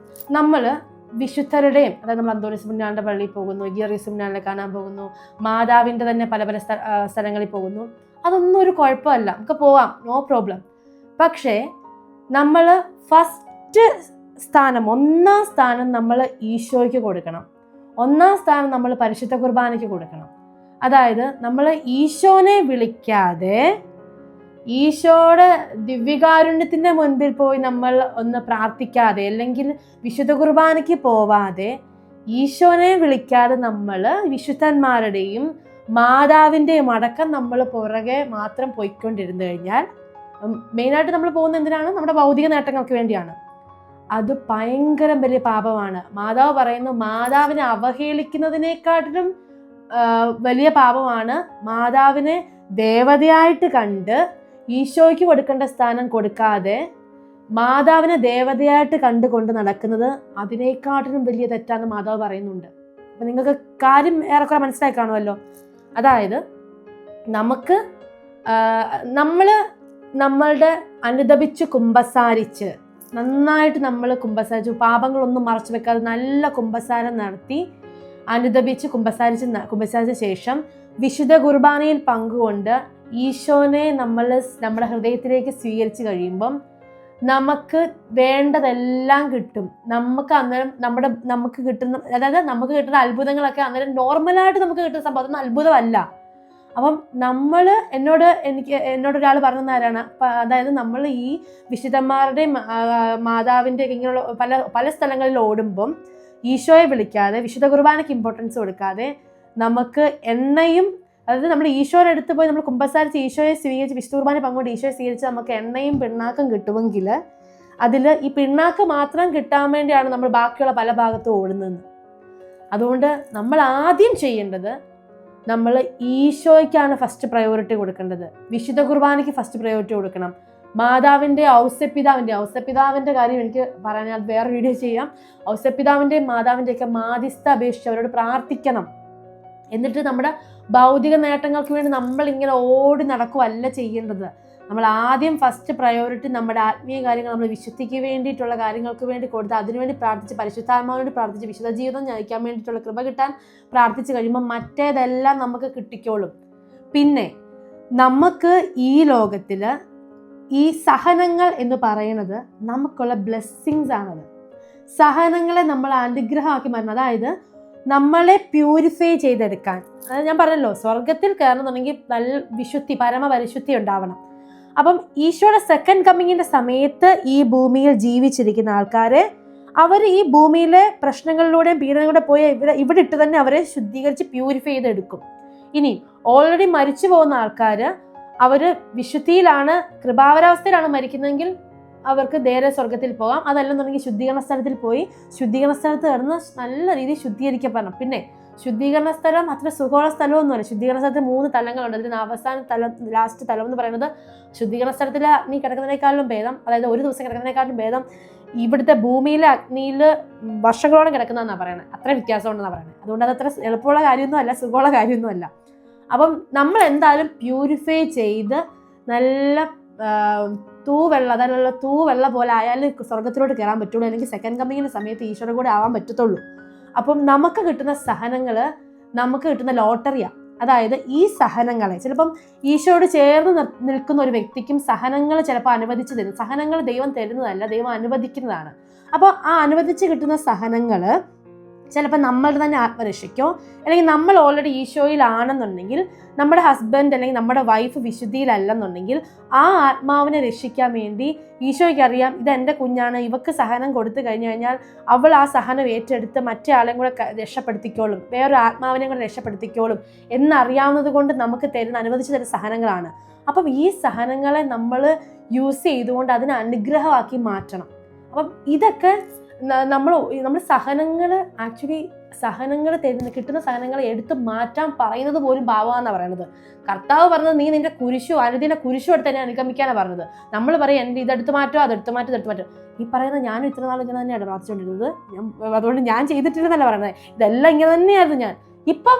നമ്മൾ വിശുദ്ധരുടെയും, അതായത് നമ്മൾ അന്തോണീസ് പുണ്യാളന്റെ പള്ളിയിൽ പോകുന്നു, ഗീവർഗീസ് പുണ്യാളനെ കാണാൻ പോകുന്നു, മാതാവിൻ്റെ തന്നെ പല പല സ്ഥലങ്ങളിൽ പോകുന്നു. അതൊന്നും ഒരു കുഴപ്പമല്ല, നമുക്ക് പോവാം, നോ പ്രോബ്ലം. പക്ഷേ നമ്മൾ ഫസ്റ്റ് സ്ഥാനം, 1-ാം സ്ഥാനം നമ്മൾ ഈശോയ്ക്ക് കൊടുക്കണം. 1-ാം സ്ഥാനം നമ്മൾ പരിശുദ്ധ കുർബാനയ്ക്ക് കൊടുക്കണം. അതായത് നമ്മൾ ഈശോനെ വിളിക്കാതെ ഈശോയുടെ ദിവ്യകാരുണ്യത്തിൻ്റെ മുൻപിൽ പോയി നമ്മൾ ഒന്ന് പ്രാർത്ഥിക്കാതെ, അല്ലെങ്കിൽ വിശുദ്ധ കുർബാനയ്ക്ക് പോവാതെ, ഈശോനെ വിളിക്കാതെ നമ്മൾ വിശുദ്ധന്മാരുടെയും മാതാവിൻ്റെയും അടക്കം നമ്മൾ പുറകെ മാത്രം പോയിക്കൊണ്ടിരുന്നു കഴിഞ്ഞാൽ, മെയിനായിട്ട് നമ്മൾ പോകുന്നത് എന്തിനാണ്? നമ്മുടെ ഭൗതിക നേട്ടങ്ങൾക്ക് വേണ്ടിയാണ്. അത് ഭയങ്കര വലിയ പാപമാണ്. മാതാവ് പറയുന്നു, മാതാവിനെ അവഹേളിക്കുന്നതിനേക്കാട്ടിലും വലിയ പാപമാണ് മാതാവിനെ ദേവതയായിട്ട് കണ്ട് ഈശോയ്ക്ക് കൊടുക്കേണ്ട സ്ഥാനം കൊടുക്കാതെ മാതാവിനെ ദേവതയായിട്ട് കണ്ടുകൊണ്ട് നടക്കുന്നത്. അതിനേക്കാട്ടിലും വലിയ തെറ്റാന്ന് മാതാവ് പറയുന്നുണ്ട്. അപ്പം നിങ്ങൾക്ക് കാര്യം ഏറെക്കുറെ മനസ്സിലായി കാണുമല്ലോ. അതായത് നമ്മളുടെ അനുദപിച്ച് കുമ്പസാരിച്ച്, നന്നായിട്ട് നമ്മൾ കുമ്പസാരിച്ചു, പാപങ്ങളൊന്നും മറച്ചു വെക്കാതെ നല്ല കുമ്പസാരം നടത്തി അനുദപിച്ച് കുമ്പസാരിച്ച ശേഷം വിശുദ്ധ കുർബാനയിൽ പങ്കുകൊണ്ട് ഈശോനെ നമ്മൾ നമ്മുടെ ഹൃദയത്തിലേക്ക് സ്വീകരിച്ച് കഴിയുമ്പം നമുക്ക് വേണ്ടതെല്ലാം കിട്ടും. നമുക്ക് അന്നേരം നമുക്ക് കിട്ടുന്ന അത്ഭുതങ്ങളൊക്കെ അന്നേരം നോർമലായിട്ട് നമുക്ക് കിട്ടുന്ന സംഭവം, അതൊന്നും അത്ഭുതമല്ല. അപ്പം എന്നോടൊരാൾ പറഞ്ഞ ആരാണ്, അതായത് നമ്മൾ ഈ വിശുദ്ധന്മാരുടെയും മാതാവിൻ്റെ ഇങ്ങനെയുള്ള പല സ്ഥലങ്ങളിൽ ഓടുമ്പം ഈശോയെ വിളിക്കാതെ, വിശുദ്ധ കുർബാനയ്ക്ക് ഇമ്പോർട്ടൻസ് കൊടുക്കാതെ, നമുക്ക് എണ്ണയും, അതായത് നമ്മൾ ഈശോയുടെ അടുത്ത് പോയി നമ്മൾ കുമ്പസാരിച്ച് ഈശോയെ സ്വീകരിച്ച് വിശുദ്ധ കുർബാന പങ്കുകൊണ്ട് ഈശോയെ സ്വീകരിച്ച് നമുക്ക് എണ്ണയും പിണ്ണാക്കും കിട്ടുമെങ്കിൽ അതിൽ ഈ പിണ്ണാക്ക് മാത്രം കിട്ടാൻ വേണ്ടിയാണ് നമ്മൾ ബാക്കിയുള്ള പല ഭാഗത്തും ഓടുന്നത്. അതുകൊണ്ട് നമ്മൾ ആദ്യം ചെയ്യേണ്ടത്, നമ്മൾ ഈശോയ്ക്കാണ് ഫസ്റ്റ് പ്രയോറിറ്റി കൊടുക്കേണ്ടത്. വിശുദ്ധ കുർബാനയ്ക്ക് ഫസ്റ്റ് പ്രയോറിറ്റി കൊടുക്കണം. മാതാവിൻ്റെ ഔസപിതാവിൻ്റെ കാര്യം എനിക്ക് പറയാൻ, അത് വേറെ വീഡിയോ ചെയ്യാം. ഔസപിതാവിൻ്റെയും മാതാവിൻ്റെയൊക്കെ മാധ്യസ്ഥ അപേക്ഷിച്ച് അവരോട് പ്രാർത്ഥിക്കണം. എന്നിട്ട് നമ്മുടെ ഭൗതിക നേട്ടങ്ങൾക്ക് വേണ്ടി നമ്മളിങ്ങനെ ഓടി നടക്കുകയല്ല ചെയ്യേണ്ടത്. നമ്മൾ ആദ്യം ഫസ്റ്റ് പ്രയോറിറ്റി നമ്മുടെ ആത്മീയ കാര്യങ്ങൾ, നമ്മൾ വിശുദ്ധിക്ക് വേണ്ടിയിട്ടുള്ള കാര്യങ്ങൾക്ക് വേണ്ടി കൊടുത്ത് അതിനുവേണ്ടി പ്രാർത്ഥിച്ച്, പരിശുദ്ധാത്മാവിനോട് പ്രാർത്ഥിച്ച്, വിശുദ്ധ ജീവിതം നയിക്കാൻ വേണ്ടിയിട്ടുള്ള കൃപ കിട്ടാൻ പ്രാർത്ഥിച്ച് കഴിയുമ്പോൾ മറ്റേതെല്ലാം നമുക്ക് കിട്ടിക്കോളും. പിന്നെ നമുക്ക് ഈ ലോകത്തിൽ ഈ സഹനങ്ങൾ എന്ന് പറയുന്നത് നമുക്കുള്ള ബ്ലെസ്സിങ്സ് ആണത്. സഹനങ്ങളെ നമ്മൾ അനുഗ്രഹമാക്കി മാറ്റണം. അതായത് നമ്മളെ പ്യൂരിഫൈ ചെയ്തെടുക്കാൻ. അതായത് ഞാൻ പറഞ്ഞല്ലോ, സ്വർഗത്തിൽ കയറണമെന്നുണ്ടെങ്കിൽ നല്ല വിശുദ്ധി, പരമപരിശുദ്ധി ഉണ്ടാവണം. അപ്പം ഈശോയുടെ സെക്കൻഡ് കമ്മിങ്ങിൻ്റെ സമയത്ത് ഈ ഭൂമിയിൽ ജീവിച്ചിരിക്കുന്ന ആൾക്കാരെ, അവർ ഈ ഭൂമിയിലെ പ്രശ്നങ്ങളിലൂടെയും പീഡനങ്ങളിലൂടെ പോയി ഇവിടെ ഇട്ട് തന്നെ അവരെ ശുദ്ധീകരിച്ച് പ്യൂരിഫൈ ചെയ്തെടുക്കും. ഇനി ഓൾറെഡി മരിച്ചു പോകുന്ന ആൾക്കാർ, അവർ വിശുദ്ധിയിലാണ്, കൃപാവരാവസ്ഥയിലാണ് മരിക്കുന്നതെങ്കിൽ അവർക്ക് നേരെ സ്വർഗത്തിൽ പോകാം. അതല്ലെന്നുണ്ടെങ്കിൽ ശുദ്ധീകരണ സ്ഥലത്തിൽ പോയി ശുദ്ധീകരണ സ്ഥലത്ത് കിടന്ന് നല്ല രീതിയിൽ ശുദ്ധീകരിക്കപ്പെടണം. പിന്നെ ശുദ്ധീകരണ സ്ഥലം അത്ര സുഖമുള്ള സ്ഥലമൊന്നുമല്ല. ശുദ്ധീകരണ സ്ഥലത്തിൽ 3 തലങ്ങളുണ്ട്. അതിന് അവസാന തലം, ലാസ്റ്റ് തലം എന്ന് പറയുന്നത്, ശുദ്ധീകരണ സ്ഥലത്തിൽ അഗ്നി കിടക്കുന്നതിനേക്കാളും ഭേദം, അതായത് ഒരു ദിവസം കിടക്കുന്നതിനേക്കാളും ഭേദം ഇവിടുത്തെ ഭൂമിയിലെ അഗ്നിയിൽ വർഷങ്ങളോളം കിടക്കുന്നതെന്നാണ് പറയുന്നത്. അത്ര വ്യത്യാസമുണ്ടെന്നാണ് പറയുന്നത്. അതുകൊണ്ട് അതത്ര എളുപ്പമുള്ള കാര്യമൊന്നും അല്ല, സുഖമുള്ള കാര്യമൊന്നും അല്ല. അപ്പം നമ്മൾ എന്തായാലും പ്യൂരിഫൈ ചെയ്ത് നല്ല തൂവെള്ള പോലെ ആയാലും സ്വർഗത്തിലോട്ട് കയറാൻ പറ്റുള്ളൂ. അല്ലെങ്കിൽ സെക്കൻഡ് കമ്മിങ്ങിൻ്റെ സമയത്ത് ഈശ്വരൻ കൂടെ ആവാൻ പറ്റത്തുള്ളൂ. അപ്പം നമുക്ക് കിട്ടുന്ന സഹനങ്ങൾ നമുക്ക് കിട്ടുന്ന ലോട്ടറിയാണ്. അതായത് ഈ സഹനങ്ങളെ ചിലപ്പം ഈശോയോട് ചേർന്ന് നിൽക്കുന്ന ഒരു വ്യക്തിക്കും സഹനങ്ങൾ ചിലപ്പോൾ അനുവദിച്ച് തരും. സഹനങ്ങൾ ദൈവം തരുന്നതല്ല, ദൈവം അനുവദിക്കുന്നതാണ്. അപ്പോൾ ആ അനുവദിച്ച് കിട്ടുന്ന സഹനങ്ങൾ ചിലപ്പോൾ നമ്മളുടെ തന്നെ ആത്മരക്ഷയ്ക്കോ അല്ലെങ്കിൽ നമ്മൾ ഓൾറെഡി ഈശോയിലാണെന്നുണ്ടെങ്കിൽ നമ്മുടെ ഹസ്ബൻഡ് അല്ലെങ്കിൽ നമ്മുടെ വൈഫ് വിശുദ്ധിയിലല്ലെന്നുണ്ടെങ്കിൽ ആ ആത്മാവിനെ രക്ഷിക്കാൻ വേണ്ടി ഈശോയ്ക്ക് അറിയാം ഇത് എൻ്റെ കുഞ്ഞാണ്, ഇവക്ക് സഹനം കൊടുത്തു കഴിഞ്ഞു കഴിഞ്ഞാൽ അവൾ ആ സഹനം ഏറ്റെടുത്ത് മറ്റേ ആളെയും കൂടെ രക്ഷപ്പെടുത്തിക്കോളും, വേറൊരു ആത്മാവിനെ കൂടെ രക്ഷപ്പെടുത്തിക്കോളും എന്നറിയാവുന്നത് കൊണ്ട് നമുക്ക് അനുവദിച്ചു തരുന്ന സഹനങ്ങളാണ്. അപ്പം ഈ സഹനങ്ങളെ നമ്മൾ യൂസ് ചെയ്തുകൊണ്ട് അതിനെ അനുഗ്രഹമാക്കി മാറ്റണം. അപ്പം ഇതൊക്കെ നമ്മൾ സഹനങ്ങൾ കിട്ടുന്ന സഹനങ്ങളെ എടുത്ത് മാറ്റാൻ പറയുന്നത് പോലും ഭാവമാണെന്നാണ് പറയുന്നത്. കർത്താവ് പറഞ്ഞത് നീ നിന്റെ അനുദിന കുരിശു എടുത്ത് തന്നെ അനുഗമിക്കാനാണ് പറഞ്ഞത്. നമ്മൾ പറയും എൻ്റെ ഇതെടുത്ത് മാറ്റോ അതെടുത്ത് മാറ്റോ. ഈ പറയുന്നത് ഞാനും ഇത്ര നാൾ ഇങ്ങനെ തന്നെയാണ് പ്രാർത്ഥിച്ചുകൊണ്ടിരുന്നത്, അതുകൊണ്ട് ഞാൻ ചെയ്തിട്ടില്ലെന്നല്ല പറയുന്നത്, ഇതെല്ലാം ഇങ്ങനെ തന്നെയായിരുന്നു ഞാൻ. ഇപ്പം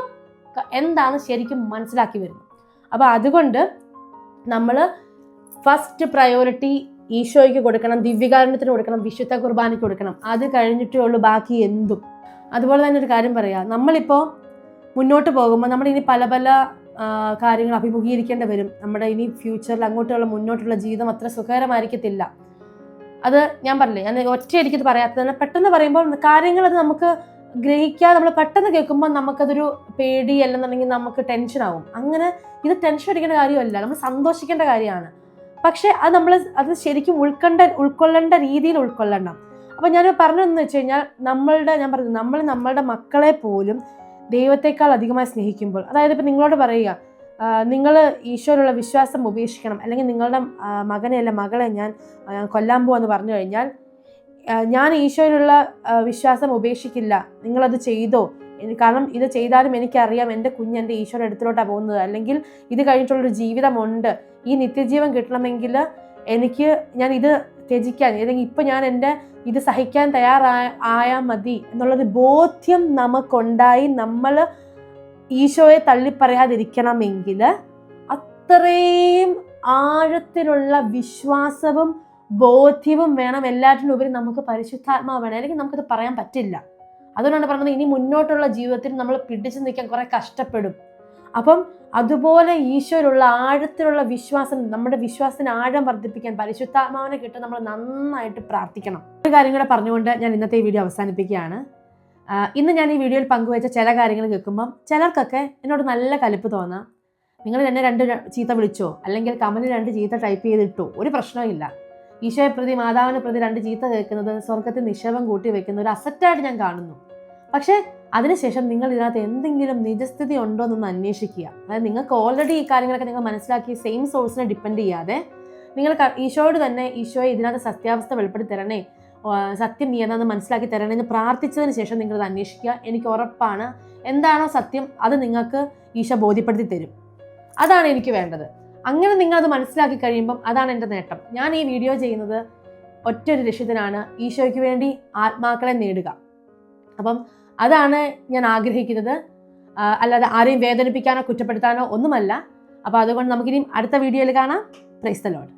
എന്താണ് ശരിക്കും മനസ്സിലാക്കി വരുന്നത്. അപ്പം അതുകൊണ്ട് നമ്മൾ ഫസ്റ്റ് പ്രയോറിറ്റി ഈശോയ്ക്ക് കൊടുക്കണം, ദിവ്യകാരുണ്യത്തിന് കൊടുക്കണം, വിശുദ്ധ കുർബാനയ്ക്ക് കൊടുക്കണം. അത് കഴിഞ്ഞിട്ടേ ഉള്ളൂ ബാക്കി എന്തും. അതുപോലെ തന്നെ ഒരു കാര്യം പറയാം, നമ്മളിപ്പോൾ മുന്നോട്ട് പോകുമ്പോൾ നമ്മളിനി പല പല കാര്യങ്ങൾ അഭിമുഖീകരിക്കേണ്ടി വരും. നമ്മുടെ ഇനി ഫ്യൂച്ചറിൽ അങ്ങോട്ടുള്ള മുന്നോട്ടുള്ള ജീവിതം അത്ര സുഖകരമായിരിക്കത്തില്ല. അത് ഞാൻ പറഞ്ഞില്ലേ, ഞാൻ ഒറ്റയടിക്കത് പറയാത്തത്. പെട്ടെന്ന് പറയുമ്പോൾ കാര്യങ്ങൾ അത് നമുക്ക് ഗ്രഹിക്കാതെ നമ്മൾ പെട്ടെന്ന് കേൾക്കുമ്പോൾ നമുക്കതൊരു പേടി അല്ലെന്നുണ്ടെങ്കിൽ നമുക്ക് ടെൻഷനാവും. അങ്ങനെ ഇത് ടെൻഷൻ അടിക്കേണ്ട കാര്യമല്ല, നമ്മൾ സന്തോഷിക്കേണ്ട കാര്യമാണ്. പക്ഷെ അത് ശരിക്കും ഉൾക്കൊള്ളേണ്ട രീതിയിൽ ഉൾക്കൊള്ളണം. അപ്പം ഞാൻ പറഞ്ഞതെന്ന് വെച്ച് കഴിഞ്ഞാൽ നമ്മളുടെ മക്കളെ പോലും ദൈവത്തെക്കാൾ അധികമായി സ്നേഹിക്കുമ്പോൾ, അതായത് ഇപ്പം നിങ്ങളോട് പറയുക നിങ്ങൾ ഈശോയിലുള്ള വിശ്വാസം ഉപേക്ഷിക്കണം, അല്ലെങ്കിൽ നിങ്ങളുടെ മകനെ അല്ല മകളെ ഞാൻ കൊല്ലാൻ പോവാന്ന് പറഞ്ഞു കഴിഞ്ഞാൽ ഞാൻ ഈശോയിലുള്ള വിശ്വാസം ഉപേക്ഷിക്കില്ല, നിങ്ങളത് ചെയ്തോ, കാരണം ഇത് ചെയ്താലും എനിക്കറിയാം എൻ്റെ കുഞ്ഞ് എൻ്റെ ഈശോയുടെ അടുത്തിലോട്ടാണ് പോകുന്നത്, അല്ലെങ്കിൽ ഇത് കഴിഞ്ഞിട്ടുള്ളൊരു ജീവിതമുണ്ട്, ഈ നിത്യജീവൻ കിട്ടണമെങ്കിൽ ഞാൻ ഇത് ത്യജിക്കാൻ, അല്ലെങ്കിൽ ഇപ്പം ഞാൻ എൻ്റെ ഇത് സഹിക്കാൻ തയ്യാറായാൽ മതി എന്നുള്ളൊരു ബോധ്യം നമുക്കുണ്ടായി നമ്മൾ ഈശോയെ തള്ളിപ്പറയാതിരിക്കണമെങ്കിൽ അത്രയും ആഴത്തിലുള്ള വിശ്വാസവും ബോധ്യവും വേണം. എല്ലാറ്റിനും ഉപരി നമുക്ക് പരിശുദ്ധാത്മാവ് വേണം, അല്ലെങ്കിൽ നമുക്കത് പറയാൻ പറ്റില്ല. അതുകൊണ്ടാണ് പറയുന്നത് ഇനി മുന്നോട്ടുള്ള ജീവിതത്തിൽ നമ്മൾ പിടിച്ചു നിൽക്കാൻ കുറെ കഷ്ടപ്പെടും. അപ്പം അതുപോലെ ഈശോയിലുള്ള ആഴത്തിലുള്ള വിശ്വാസം, നമ്മുടെ വിശ്വാസത്തിന് ആഴം വർദ്ധിപ്പിക്കാൻ പരിശുദ്ധാത്മാവിനെ കിട്ടാൻ നമ്മൾ നന്നായിട്ട് പ്രാർത്ഥിക്കണം. ഒരു കാര്യം കൂടെ പറഞ്ഞുകൊണ്ട് ഞാൻ ഇന്നത്തെ ഈ വീഡിയോ അവസാനിപ്പിക്കുകയാണ്. ഇന്ന് ഞാൻ ഈ വീഡിയോയിൽ പങ്കുവച്ച ചില കാര്യങ്ങൾ കേൾക്കുമ്പം ചിലർക്കൊക്കെ എന്നോട് നല്ല കലിപ്പ് തോന്നാം. നിങ്ങൾ എന്നെ 2 ചീത്ത വിളിച്ചോ, അല്ലെങ്കിൽ കമന്റ് 2 ചീത്ത ടൈപ്പ് ചെയ്തിട്ടോ, ഒരു പ്രശ്നമില്ല. ഈശോയെ പ്രതി മാതാവിനെ പ്രതി 2 ചീത്ത കേൾക്കുന്നത് സ്വർഗത്തിൽ നിക്ഷേപം കൂട്ടി വെക്കുന്ന ഒരു അസറ്റായിട്ട് ഞാൻ കാണുന്നു. പക്ഷേ അതിനുശേഷം നിങ്ങൾ ഇതിനകത്ത് എന്തെങ്കിലും നിജസ്ഥിതി ഉണ്ടോ എന്നൊന്ന് അന്വേഷിക്കുക. അതായത് നിങ്ങൾക്ക് ഓൾറെഡി ഈ കാര്യങ്ങളൊക്കെ നിങ്ങൾ മനസ്സിലാക്കി സെയിം സോഴ്സിനെ ഡിപ്പെൻഡ് ചെയ്യാതെ നിങ്ങൾ ഈശോയോട് തന്നെ ഈശോയെ ഇതിനകത്ത് സത്യാവസ്ഥ വെളിപ്പെടുത്തി തരണേ, സത്യം നീ എന്താണെന്ന് മനസ്സിലാക്കി തരണേ എന്ന് പ്രാർത്ഥിച്ചതിന് ശേഷം നിങ്ങളത് അന്വേഷിക്കുക. എനിക്ക് ഉറപ്പാണ് എന്താണോ സത്യം അത് നിങ്ങൾക്ക് ഈശോ ബോധ്യപ്പെടുത്തി തരും. അതാണ് എനിക്ക് വേണ്ടത്. അങ്ങനെ നിങ്ങളത് മനസ്സിലാക്കി കഴിയുമ്പം അതാണ് എൻ്റെ നേട്ടം. ഞാൻ ഈ വീഡിയോ ചെയ്യുന്നത് ഒറ്റൊരു ലക്ഷ്യത്തിനാണ്, ഈശോയ്ക്ക് വേണ്ടി ആത്മാക്കളെ നേടുക. അപ്പം അതാണ് ഞാൻ ആഗ്രഹിക്കുന്നത്, അല്ലാതെ ആരെയും വേദനിപ്പിക്കാനോ കുറ്റപ്പെടുത്താനോ ഒന്നുമല്ല. അപ്പോൾ അതുകൊണ്ട് നമുക്കിനി അടുത്ത വീഡിയോയിൽ കാണാം. Praise the Lord.